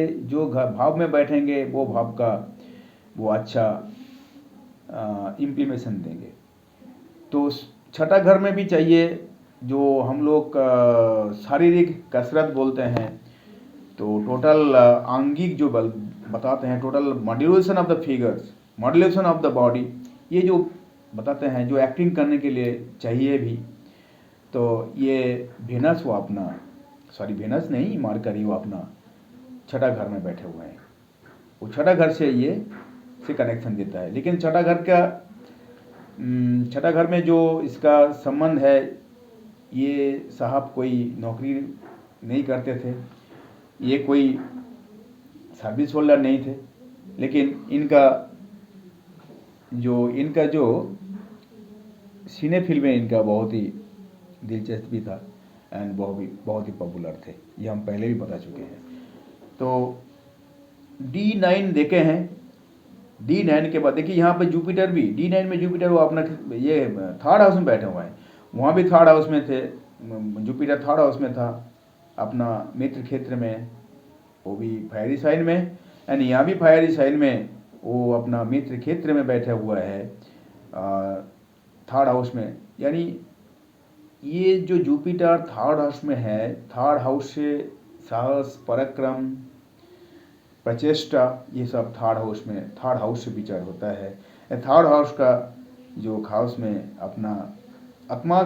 जो भाव में बैठेंगे वो भाव का वो अच्छा इम्प्लीमेशन देंगे। तो छठा घर में भी चाहिए, जो हम लोग शारीरिक कसरत बोलते हैं, तो टोटल आंगिक जो बल बताते हैं, total modulation of the figures, modulation of the body, ये जो बताते हैं, जो एक्टिंग करने के लिए चाहिए भी। तो ये वेनस वो अपना, सॉरी वेनस नहीं, मरकरी वो अपना छठा घर में बैठे हुए हैं, वो छठा घर से ये से कनेक्शन देता है। लेकिन छठा घर में जो इसका संबंध है, ये साहब कोई नौकरी नहीं करते थे, ये कोई सर्विस होल्डर नहीं थे, लेकिन इनका जो सिने फिल्म में इनका बहुत ही दिलचस्पी था, एंड बहुत ही पॉपुलर थे, ये हम पहले भी बता चुके हैं। तो D9 देखे हैं। D9 के बाद देखिए यहाँ पे जुपिटर भी, D9 में जुपिटर वो अपना ये थर्ड हाउस में बैठे हुए हैं, वहाँ भी थर्ड हाउस में थे, जुपिटर थर्ड हाउस में था अपना मित्र क्षेत्र में, वो भी फायरी साइन में, एंड यहाँ भी फायरी साइन में वो अपना मित्र क्षेत्र में बैठा हुआ है थर्ड हाउस में। यानी ये जो जुपिटर थर्ड हाउस में है, थर्ड हाउस से साहस, पराक्रम, प्रचेष्टा, ये सब थर्ड हाउस से विचार होता है। थर्ड हाउस का जो हाउस में अपना आत्मा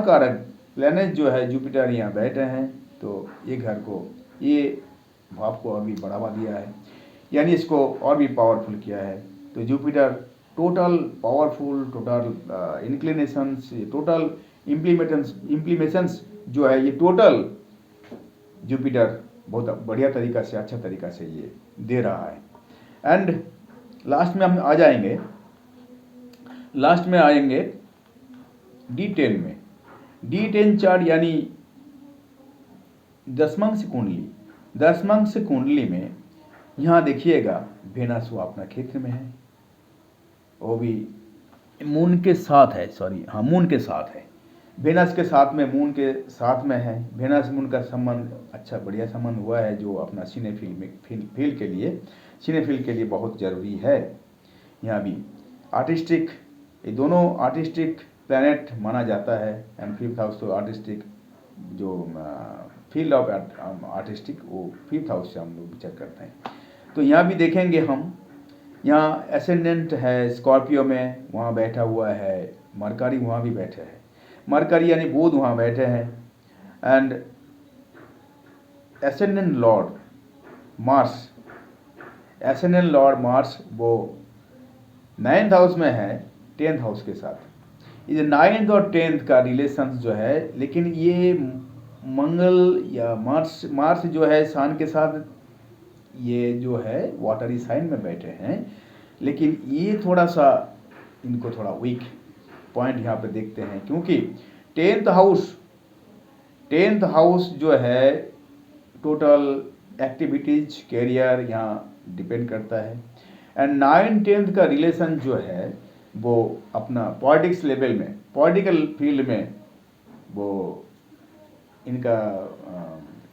कारक प्लैनेट जो है जुपिटर यहाँ बैठे हैं, तो ये घर को, ये भाव को और भी बढ़ावा दिया है, यानी इसको और भी पावरफुल किया है। तो Jupiter total powerful, total inclinations, total implementations जो है, ये टोटल जुपिटर बहुत बढ़िया तरीका से, अच्छा तरीका से ये दे रहा है। एंड लास्ट में हम आएंगे D10 में। D10 चार्ट यानी दशमांश कुंडली में यहाँ देखिएगा वेनस वो अपना क्षेत्र में है, वो भी मून के साथ है, मून के साथ है, वेनस के साथ में, मून के साथ में है। वेनस मून का संबंध अच्छा बढ़िया संबंध हुआ है, जो अपना सिनेफिल के लिए बहुत ज़रूरी है। यहाँ भी आर्टिस्टिक, ये दोनों आर्टिस्टिक प्लैनेट माना जाता है, एंड 5th हाउस तो आर्टिस्टिक जो फील्ड ऑफ आर्टिस्टिक, वो 5th हाउस से हम लोग विचार करते हैं। तो यहाँ भी देखेंगे हम, यहाँ एसेंडेंट है स्कॉर्पियो में, वहाँ बैठा हुआ है मरकरी, वहाँ भी बैठे हैं मरकरी यानी बुध वहाँ बैठे हैं, एंड एसेंडेंट लॉर्ड मार्स वो 9th हाउस में है 10th हाउस के साथ। ये 9th और 10th का रिलेशन जो है, लेकिन ये मंगल या मार्स जो है सन के साथ, ये जो है वाटरी साइन में बैठे हैं, लेकिन ये थोड़ा सा इनको थोड़ा वीक पॉइंट यहाँ पे देखते हैं, क्योंकि 10th हाउस जो है टोटल एक्टिविटीज, कैरियर यहाँ डिपेंड करता है, एंड 9-10th का रिलेशन जो है वो अपना पॉलिटिक्स लेवल में, पॉलिटिकल फील्ड में वो इनका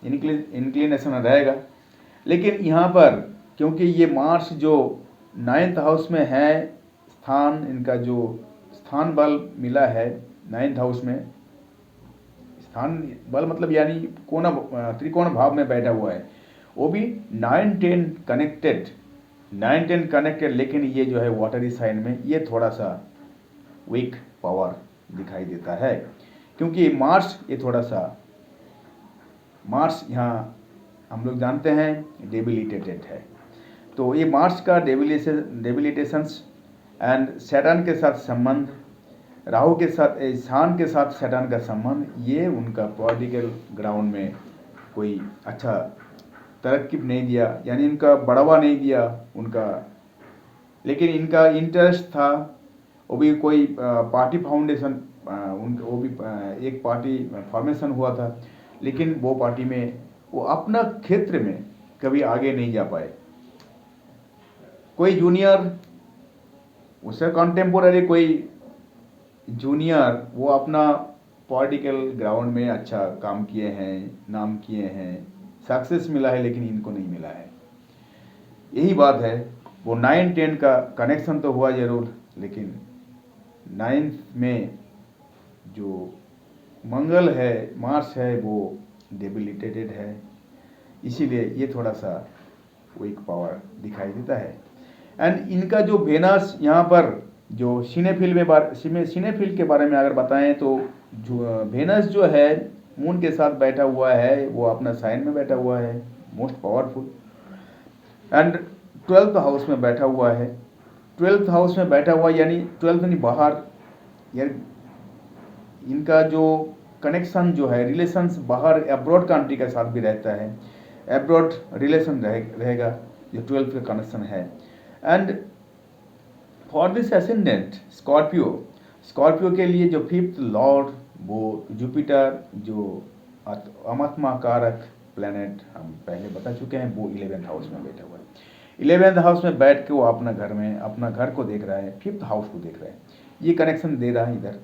इंक्लिनेशन रहेगा। लेकिन यहाँ पर क्योंकि ये मार्स जो 9th हाउस में है, स्थान इनका जो स्थान बल मिला है 9th हाउस में, स्थान बल मतलब यानी त्रिकोण भाव में बैठा हुआ है, वो भी 9-10 कनेक्टेड, लेकिन ये जो है वाटरी साइन में ये थोड़ा सा वीक पावर दिखाई देता है, क्योंकि मार्स यहाँ हम लोग जानते हैं डेबिलिटेटेड है। तो ये मार्स का डेबिलिटेशंस एंड सैटर्न के साथ संबंध, राहु के साथ सान के साथ सैटर्न का संबंध, ये उनका पॉलिटिकल ग्राउंड में कोई अच्छा तरक्की नहीं दिया, यानी इनका बढ़ावा नहीं दिया उनका। लेकिन इनका इंटरेस्ट था, वो भी कोई पार्टी फाउंडेशन, वो भी एक पार्टी फॉर्मेशन हुआ था, लेकिन वो पार्टी में वो अपना क्षेत्र में कभी आगे नहीं जा पाए। कोई जूनियर उससे कंटेम्पोररी कोई जूनियर वो अपना पॉलिटिकल ग्राउंड में अच्छा काम किए हैं, नाम किए हैं, सक्सेस मिला है, लेकिन इनको नहीं मिला है। यही बात है। वो 9-10 का कनेक्शन तो हुआ जरूर, लेकिन 9th में जो मंगल है, मार्स है, वो डेबिलिटेटेड है, इसीलिए ये थोड़ा सा वीक पावर दिखाई देता है। एंड इनका जो वेनस यहाँ पर जो सिनेफिल के बारे में अगर बताएं तो जो वेनस जो है मून के साथ बैठा हुआ है, वो अपना साइन में बैठा हुआ है, most powerful, and 12th house में बैठा हुआ है। 12th हाउस में बैठा हुआ यानी 12th यानी बाहर, यानी इनका जो कनेक्शन जो है, रिलेशंस बाहर एब्रॉड कंट्री के साथ भी रहता है, एब्रॉड रिलेशन रहेगा जो 12th का कनेक्शन है। And for this ascendant Scorpio के लिए जो 5th लॉर्ड वो जुपिटर, जो आत्मा कारक प्लैनेट हम पहले बता चुके हैं, वो 11th हाउस में बैठा हुआ है। 11th हाउस में बैठ के वो अपना घर को देख रहा है, 5th हाउस को देख रहा है, ये कनेक्शन दे रहा है इधर,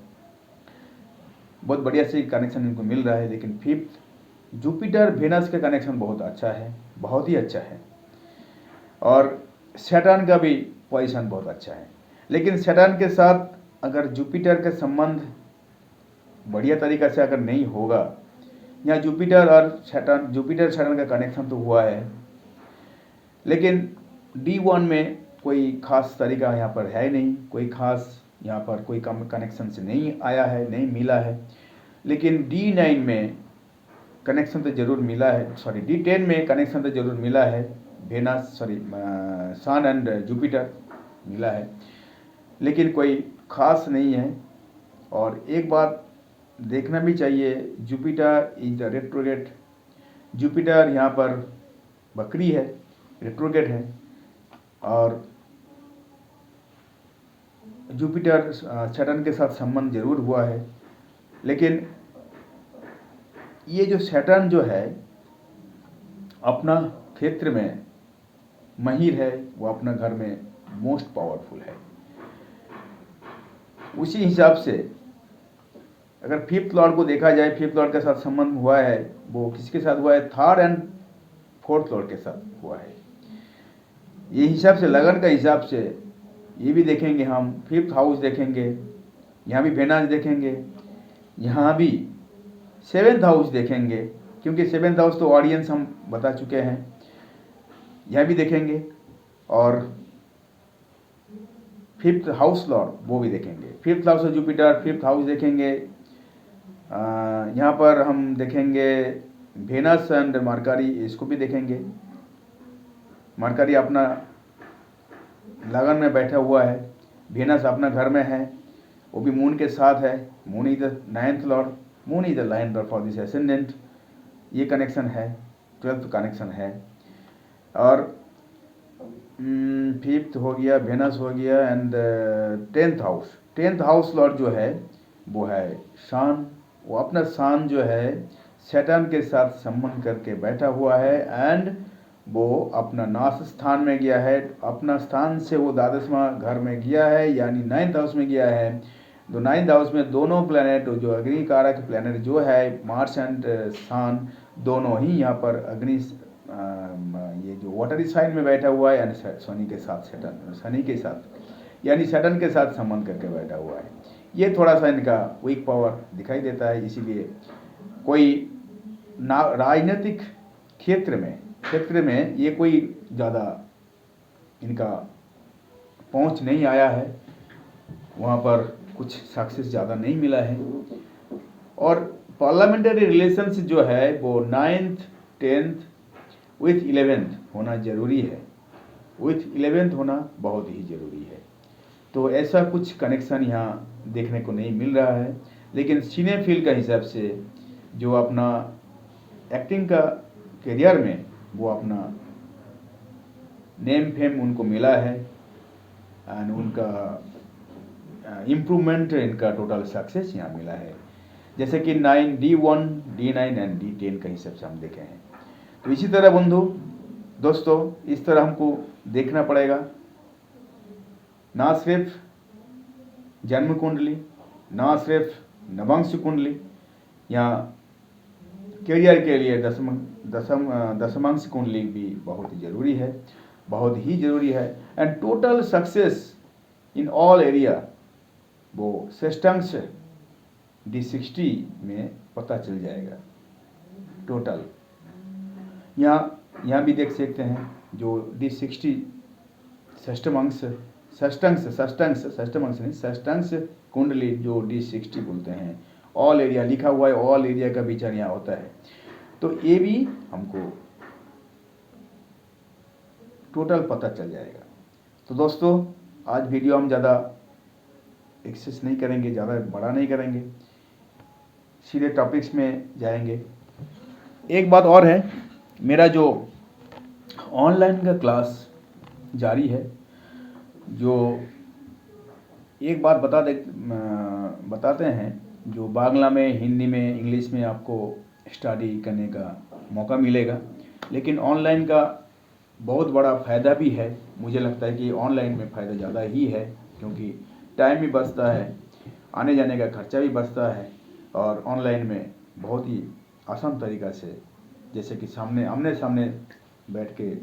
बहुत बढ़िया से कनेक्शन इनको मिल रहा है। लेकिन 5th जुपिटर वेनस का कनेक्शन बहुत अच्छा है, बहुत ही अच्छा है, और सैटर्न का भी पोजीशन बहुत अच्छा है। लेकिन सैटर्न के साथ अगर जुपिटर का संबंध बढ़िया तरीक़ा से अगर नहीं होगा, यहाँ जुपिटर सैटर्न का कनेक्शन तो हुआ है, लेकिन D1 में कोई खास तरीका यहाँ पर है नहीं, कोई खास यहाँ पर कोई कम कनेक्शन से नहीं आया है, नहीं मिला है। लेकिन D9 में कनेक्शन तो जरूर मिला है, D10 में कनेक्शन तो जरूर मिला है, सन एंड जुपिटर मिला है, लेकिन कोई खास नहीं है। और एक बात देखना भी चाहिए, Jupiter is the retrograde, Jupiter यहाँ पर बकरी है, रेट्रोगेट है, और जुपिटर सैटर्न के साथ संबंध जरूर हुआ है, लेकिन ये जो सैटर्न जो है अपना क्षेत्र में महिर है, वो अपना घर में मोस्ट पावरफुल है। उसी हिसाब से अगर 5th लॉर्ड को देखा जाए, 5th लॉर्ड के साथ संबंध हुआ है, वो किसके साथ हुआ है, 3rd एंड 4th लॉर्ड के साथ हुआ है। ये हिसाब से, लगन का हिसाब से ये भी देखेंगे हम, 5th हाउस देखेंगे, यहाँ भी वेनस देखेंगे, यहाँ भी 7th हाउस देखेंगे, क्योंकि 7th हाउस तो ऑडियंस हम बता चुके हैं, यहाँ भी देखेंगे, और 5th हाउस लॉर्ड वो भी देखेंगे। 5th house Jupiter, 5th house देखेंगे, यहाँ पर हम देखेंगे वेनस एंड मरकरी, इसको भी देखेंगे। मरकरी अपना लगन में बैठा हुआ है, वेनस अपना घर में है, वो भी मून के साथ है, moon is the 9th Lord, moon is the line for this ascendant, ये कनेक्शन है, 12th कनेक्शन है। और 5th हो गया, वेनस हो गया, एंड 10th हाउस लॉर्ड जो है वो है सन, वो अपना सन जो है सैटर्न के साथ संबंध करके बैठा हुआ है, एंड वो अपना नाश स्थान में गया है, अपना स्थान से वो 12वां घर में गया है, यानी 9th हाउस में गया है। तो 9th हाउस में दोनों प्लैनेट जो अग्नि कारक प्लैनेट जो है मार्स एंड सन, दोनों ही यहाँ पर अग्नि, ये जो वाटरी साइन में बैठा हुआ है, यानी शनि के साथ यानी सैटर्न के साथ संबंध करके बैठा हुआ है। ये थोड़ा सा इनका वीक पावर दिखाई देता है, इसीलिए कोई राजनीतिक क्षेत्र में ये कोई ज़्यादा इनका पहुंच नहीं आया है, वहाँ पर कुछ सक्सेस ज़्यादा नहीं मिला है। और पार्लियामेंट्री रिलेशंस जो है वो 9th 10th विथ 11th होना ज़रूरी है, विथ 11th होना बहुत ही ज़रूरी है। तो ऐसा कुछ कनेक्शन यहाँ देखने को नहीं मिल रहा है। लेकिन सिनेफील का हिसाब से जो अपना एक्टिंग का करियर में वो अपना नेम फेम उनको मिला है एंड उनका इम्प्रूवमेंट, इनका टोटल सक्सेस यहाँ मिला है। जैसे कि D1, D9 एंड D10 का हिसाब से हम देखे हैं। तो इसी तरह दोस्तों इस तरह हमको देखना पड़ेगा, ना सिर्फ जन्म कुंडली, ना सिर्फ नवांश कुंडली, या करियर के लिए दशमांश कुंडली भी बहुत ही ज़रूरी है, बहुत ही ज़रूरी है। And total success in all area वो षष्ठांश D60 में पता चल जाएगा टोटल। यहाँ भी देख सकते हैं जो D60 षष्ठांश कुंडली जो D60 बोलते हैं, ऑल एरिया लिखा हुआ है, ऑल एरिया का विचार यहाँ होता है। तो ये भी हमको टोटल पता चल जाएगा। तो दोस्तों आज वीडियो हम ज़्यादा एक्सेस नहीं करेंगे, ज़्यादा बड़ा नहीं करेंगे, सीधे टॉपिक्स में जाएंगे। एक बात और है, मेरा जो ऑनलाइन का क्लास जारी है, जो एक बात बताते हैं, जो बांग्ला में, हिंदी में, इंग्लिश में आपको स्टडी करने का मौका मिलेगा। लेकिन ऑनलाइन का बहुत बड़ा फ़ायदा भी है। मुझे लगता है कि ऑनलाइन में फ़ायदा ज़्यादा ही है, क्योंकि टाइम भी बचता है, आने जाने का खर्चा भी बचता है, और ऑनलाइन में बहुत ही आसान तरीक़ा से, जैसे कि आमने सामने बैठ के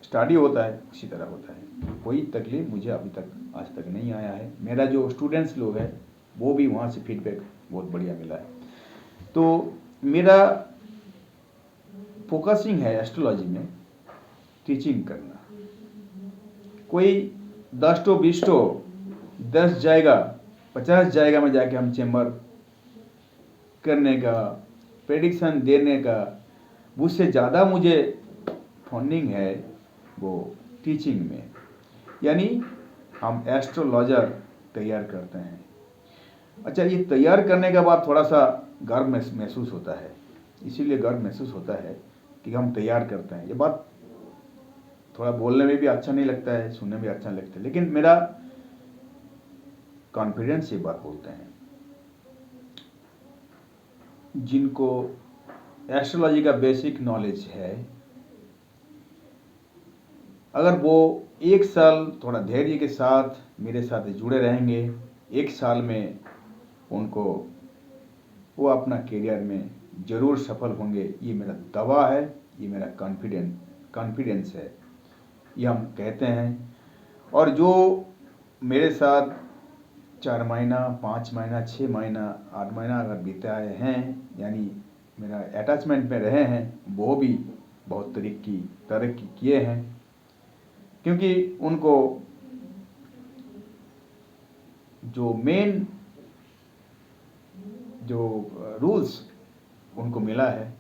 स्टडी होता है, उसी तरह होता है। कोई तकलीफ मुझे अभी तक आज तक नहीं आया है। मेरा जो स्टूडेंट्स लोग हैं वो भी वहाँ से फीडबैक बहुत बढ़िया मिला है। तो मेरा फोकसिंग है एस्ट्रोलॉजी में टीचिंग करना। कोई 10 जाएगा, 50 जाएगा में जाके हम चैम्बर करने का, प्रेडिक्शन देने का, उससे ज़्यादा मुझे फंडिंग है वो टीचिंग में। यानी हम एस्ट्रोलॉजर तैयार करते हैं। अच्छा, ये तैयार करने के बाद थोड़ा सा गर्व महसूस होता है। इसीलिए गर्व महसूस होता है कि हम तैयार करते हैं। ये बात थोड़ा बोलने में भी अच्छा नहीं लगता है, सुनने में भी अच्छा नहीं लगता है, लेकिन मेरा कॉन्फिडेंस से बात बोलते हैं। जिनको एस्ट्रोलॉजी का बेसिक नॉलेज है, अगर वो 1 साल थोड़ा धैर्य के साथ मेरे साथ जुड़े रहेंगे, 1 साल में उनको वो अपना करियर में ज़रूर सफल होंगे। ये मेरा दावा है, ये मेरा कॉन्फिडेंस है, ये हम कहते हैं। और जो मेरे साथ 4 महीना, 5 महीना, 6 महीना, 8 महीना अगर बिताए हैं, यानी मेरा अटैचमेंट में रहे हैं, वो भी बहुत तरक्की किए हैं, क्योंकि उनको जो मेन जो रूल्स उनको मिला है,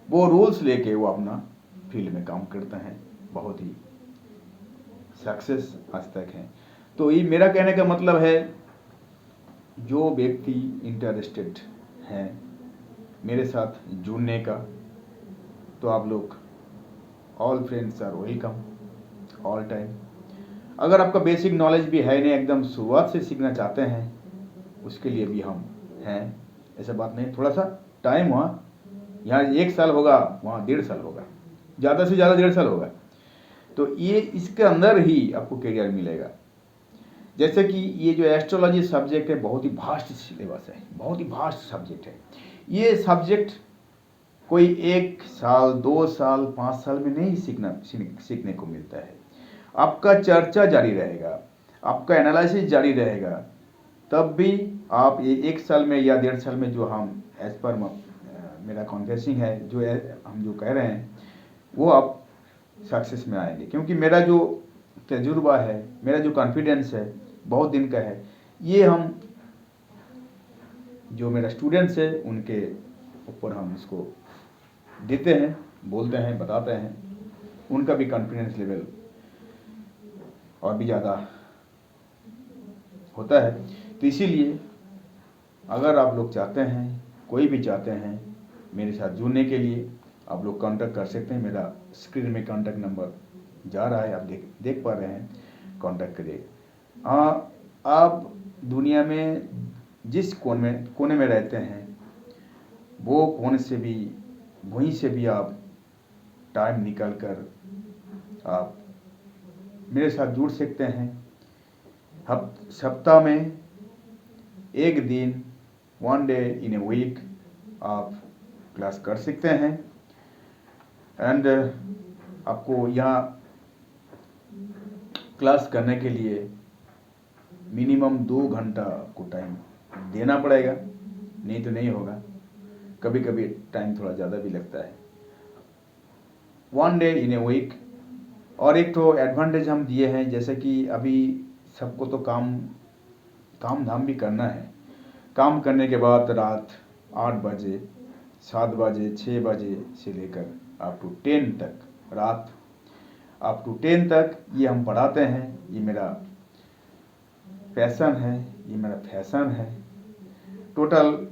वो रूल्स लेके वो अपना फील्ड में काम करते हैं, बहुत ही सक्सेस आज तक हैं। तो ये मेरा कहने का मतलब है, जो व्यक्ति इंटरेस्टेड हैं मेरे साथ जुड़ने का, तो आप लोग all friends are welcome all time. अगर आपका बेसिक नॉलेज भी है नहीं, एकदम शुरुआत से सीखना चाहते हैं, उसके लिए भी हम हैं। ऐसा बात नहीं, थोड़ा सा टाइम हुआ, यहाँ 1 साल होगा, वहाँ 1.5 साल होगा, ज़्यादा से ज़्यादा 1.5 साल होगा। तो ये इसके अंदर ही आपको करियर मिलेगा। जैसे कि ये जो एस्ट्रोलॉजी सब्जेक्ट है, बहुत ही वास्ट सिलेबस है, बहुत ही वास्ट सब्जेक्ट है। ये सब्जेक्ट कोई 1 साल, 2 साल, 5 साल में नहीं सीखने को मिलता है। आपका चर्चा जारी रहेगा, आपका एनालिसिस जारी रहेगा, तब भी आप ये 1 साल में या 1.5 साल में, जो हम एज पर मेरा कॉन्फेसिंग है, हम जो कह रहे हैं, वो आप सक्सेस में आएंगे। क्योंकि मेरा जो तजुर्बा है, मेरा जो कॉन्फिडेंस है, बहुत दिन का है। ये हम जो मेरा स्टूडेंट्स है उनके ऊपर हम इसको देते हैं, बोलते हैं, बताते हैं, उनका भी कॉन्फिडेंस लेवल और भी ज़्यादा होता है। तो इसीलिए अगर आप लोग चाहते हैं, कोई भी चाहते हैं मेरे साथ जुड़ने के लिए, आप लोग कांटेक्ट कर सकते हैं। मेरा स्क्रीन में कांटेक्ट नंबर जा रहा है, आप देख पा रहे हैं, कांटेक्ट करिए। हाँ, आप दुनिया में जिस कोने में रहते हैं, वो कोने से भी, वहीं से भी आप टाइम निकाल कर आप मेरे साथ जुड़ सकते हैं। सप्ताह में एक दिन, 1 डे इन ए वीक आप क्लास कर सकते हैं। एंड आपको यहाँ क्लास करने के लिए मिनिमम 2 घंटा आपको टाइम देना पड़ेगा, नहीं तो नहीं होगा। कभी कभी टाइम थोड़ा ज़्यादा भी लगता है। 1 डे इन ए वीक। और एक तो एडवांटेज हम दिए हैं, जैसे कि अभी सबको तो काम धाम भी करना है। काम करने के बाद रात 8 बजे, 7 बजे, 6 बजे से लेकर अप टू 10 तक, रात अप टू 10 तक ये हम पढ़ाते हैं। ये मेरा पैशन है, ये मेरा फैशन है। टोटल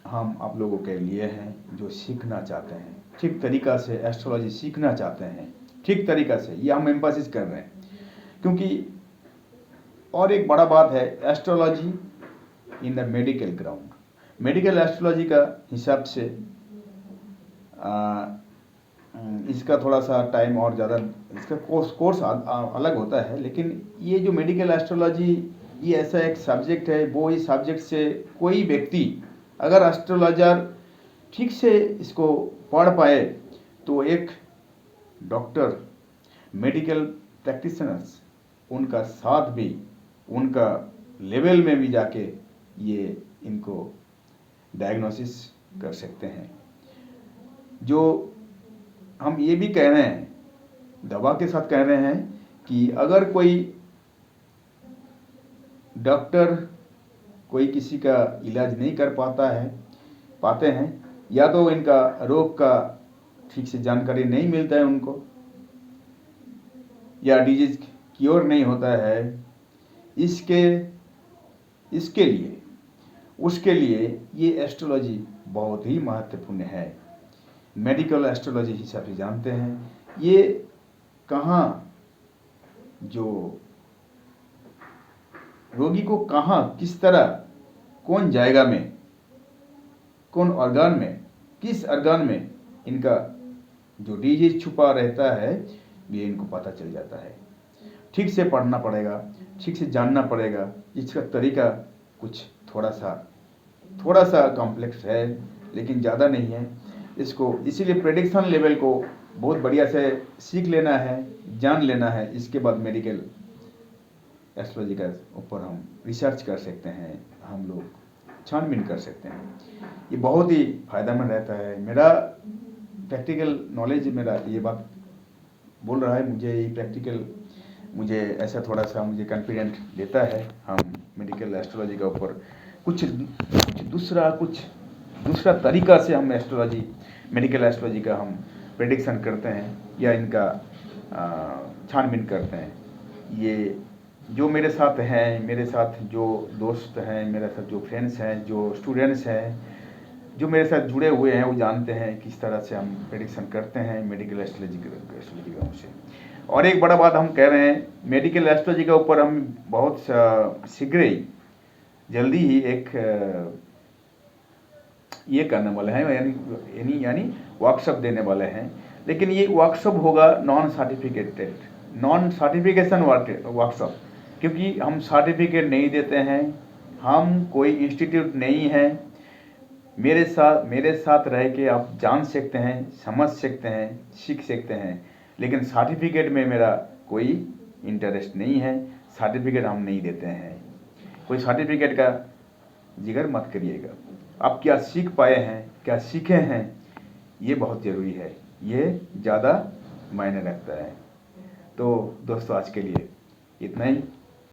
हम आप लोगों के लिए हैं जो सीखना चाहते हैं, ठीक तरीक़ा से एस्ट्रोलॉजी सीखना चाहते हैं, ठीक तरीक़ा से, ये हम एम्फासिस कर रहे हैं। क्योंकि और एक बड़ा बात है, astrology in the medical ground. Medical astrology का हिसाब से इसका थोड़ा सा टाइम और ज़्यादा, इसका कोर्स अलग होता है। लेकिन ये जो मेडिकल एस्ट्रोलॉजी, ये ऐसा एक सब्जेक्ट है, वो इस सब्जेक्ट से कोई व्यक्ति अगर एस्ट्रोलॉजर ठीक से इसको पढ़ पाए तो एक डॉक्टर, मेडिकल प्रैक्टिशनर्स, उनका साथ भी, उनका लेवल में भी जाके ये इनको डायग्नोसिस कर सकते हैं। जो हम ये भी कह रहे हैं, दवा के साथ कह रहे हैं कि अगर कोई डॉक्टर कोई किसी का इलाज नहीं कर पाते हैं, या तो इनका रोग का ठीक से जानकारी नहीं मिलता है उनको, या डिजीज क्योर नहीं होता है, इसके लिए, उसके लिए ये एस्ट्रोलॉजी बहुत ही महत्वपूर्ण है। मेडिकल एस्ट्रोलॉजी हिसाब से जानते हैं ये कहाँ, जो रोगी को कहाँ, किस तरह, कौन जायगा में, कौन ऑर्गन में, किस ऑर्गन में इनका जो डिजीज छुपा रहता है, ये इनको पता चल जाता है। ठीक से पढ़ना पड़ेगा, ठीक से जानना पड़ेगा। इसका तरीका कुछ थोड़ा सा कॉम्प्लेक्स है, लेकिन ज़्यादा नहीं है। इसको इसीलिए प्रेडिक्शन लेवल को बहुत बढ़िया से सीख लेना है, जान लेना है। इसके बाद मेडिकल एस्ट्रोलॉजी का ऊपर हम रिसर्च कर सकते हैं, हम लोग छानबीन कर सकते हैं। ये बहुत ही फ़ायदेमंद रहता है। मेरा प्रैक्टिकल नॉलेज, मेरा ये बात बोल रहा है, मुझे ये प्रैक्टिकल, मुझे ऐसा थोड़ा सा मुझे कॉन्फिडेंट देता है। हम मेडिकल एस्ट्रोलॉजी का ऊपर कुछ दूसरा तरीका से हम मेडिकल एस्ट्रोलॉजी का हम प्रेडिक्शन करते हैं, या इनका छानबीन करते हैं। ये जो मेरे साथ हैं, मेरे साथ जो दोस्त हैं, मेरे साथ जो फ्रेंड्स हैं, जो स्टूडेंट्स हैं, जो मेरे साथ जुड़े हुए हैं, वो जानते हैं किस तरह से हम प्रेडिक्शन करते हैं मेडिकल एस्ट्रोलॉजी का से। और एक बड़ा बात हम कह रहे हैं, मेडिकल एस्ट्रोलॉजी के ऊपर हम बहुत शीघ्र ही, जल्दी ही एक ये करने वाले हैं, यानी वर्कशॉप देने वाले हैं। लेकिन ये वर्कशॉप होगा नॉन सर्टिफिकेशन वर्कशॉप, क्योंकि हम सर्टिफिकेट नहीं देते हैं, हम कोई इंस्टीट्यूट नहीं है। मेरे साथ रह के आप जान सकते हैं, समझ सकते हैं, सीख सकते हैं। लेकिन सर्टिफिकेट में मेरा कोई इंटरेस्ट नहीं है, सर्टिफिकेट हम नहीं देते हैं। कोई सर्टिफिकेट का जिक्र मत करिएगा। आप क्या सीख पाए हैं, क्या सीखे हैं, ये बहुत ज़रूरी है, ये ज़्यादा मायने रखता है। तो दोस्तों, आज के लिए इतना ही।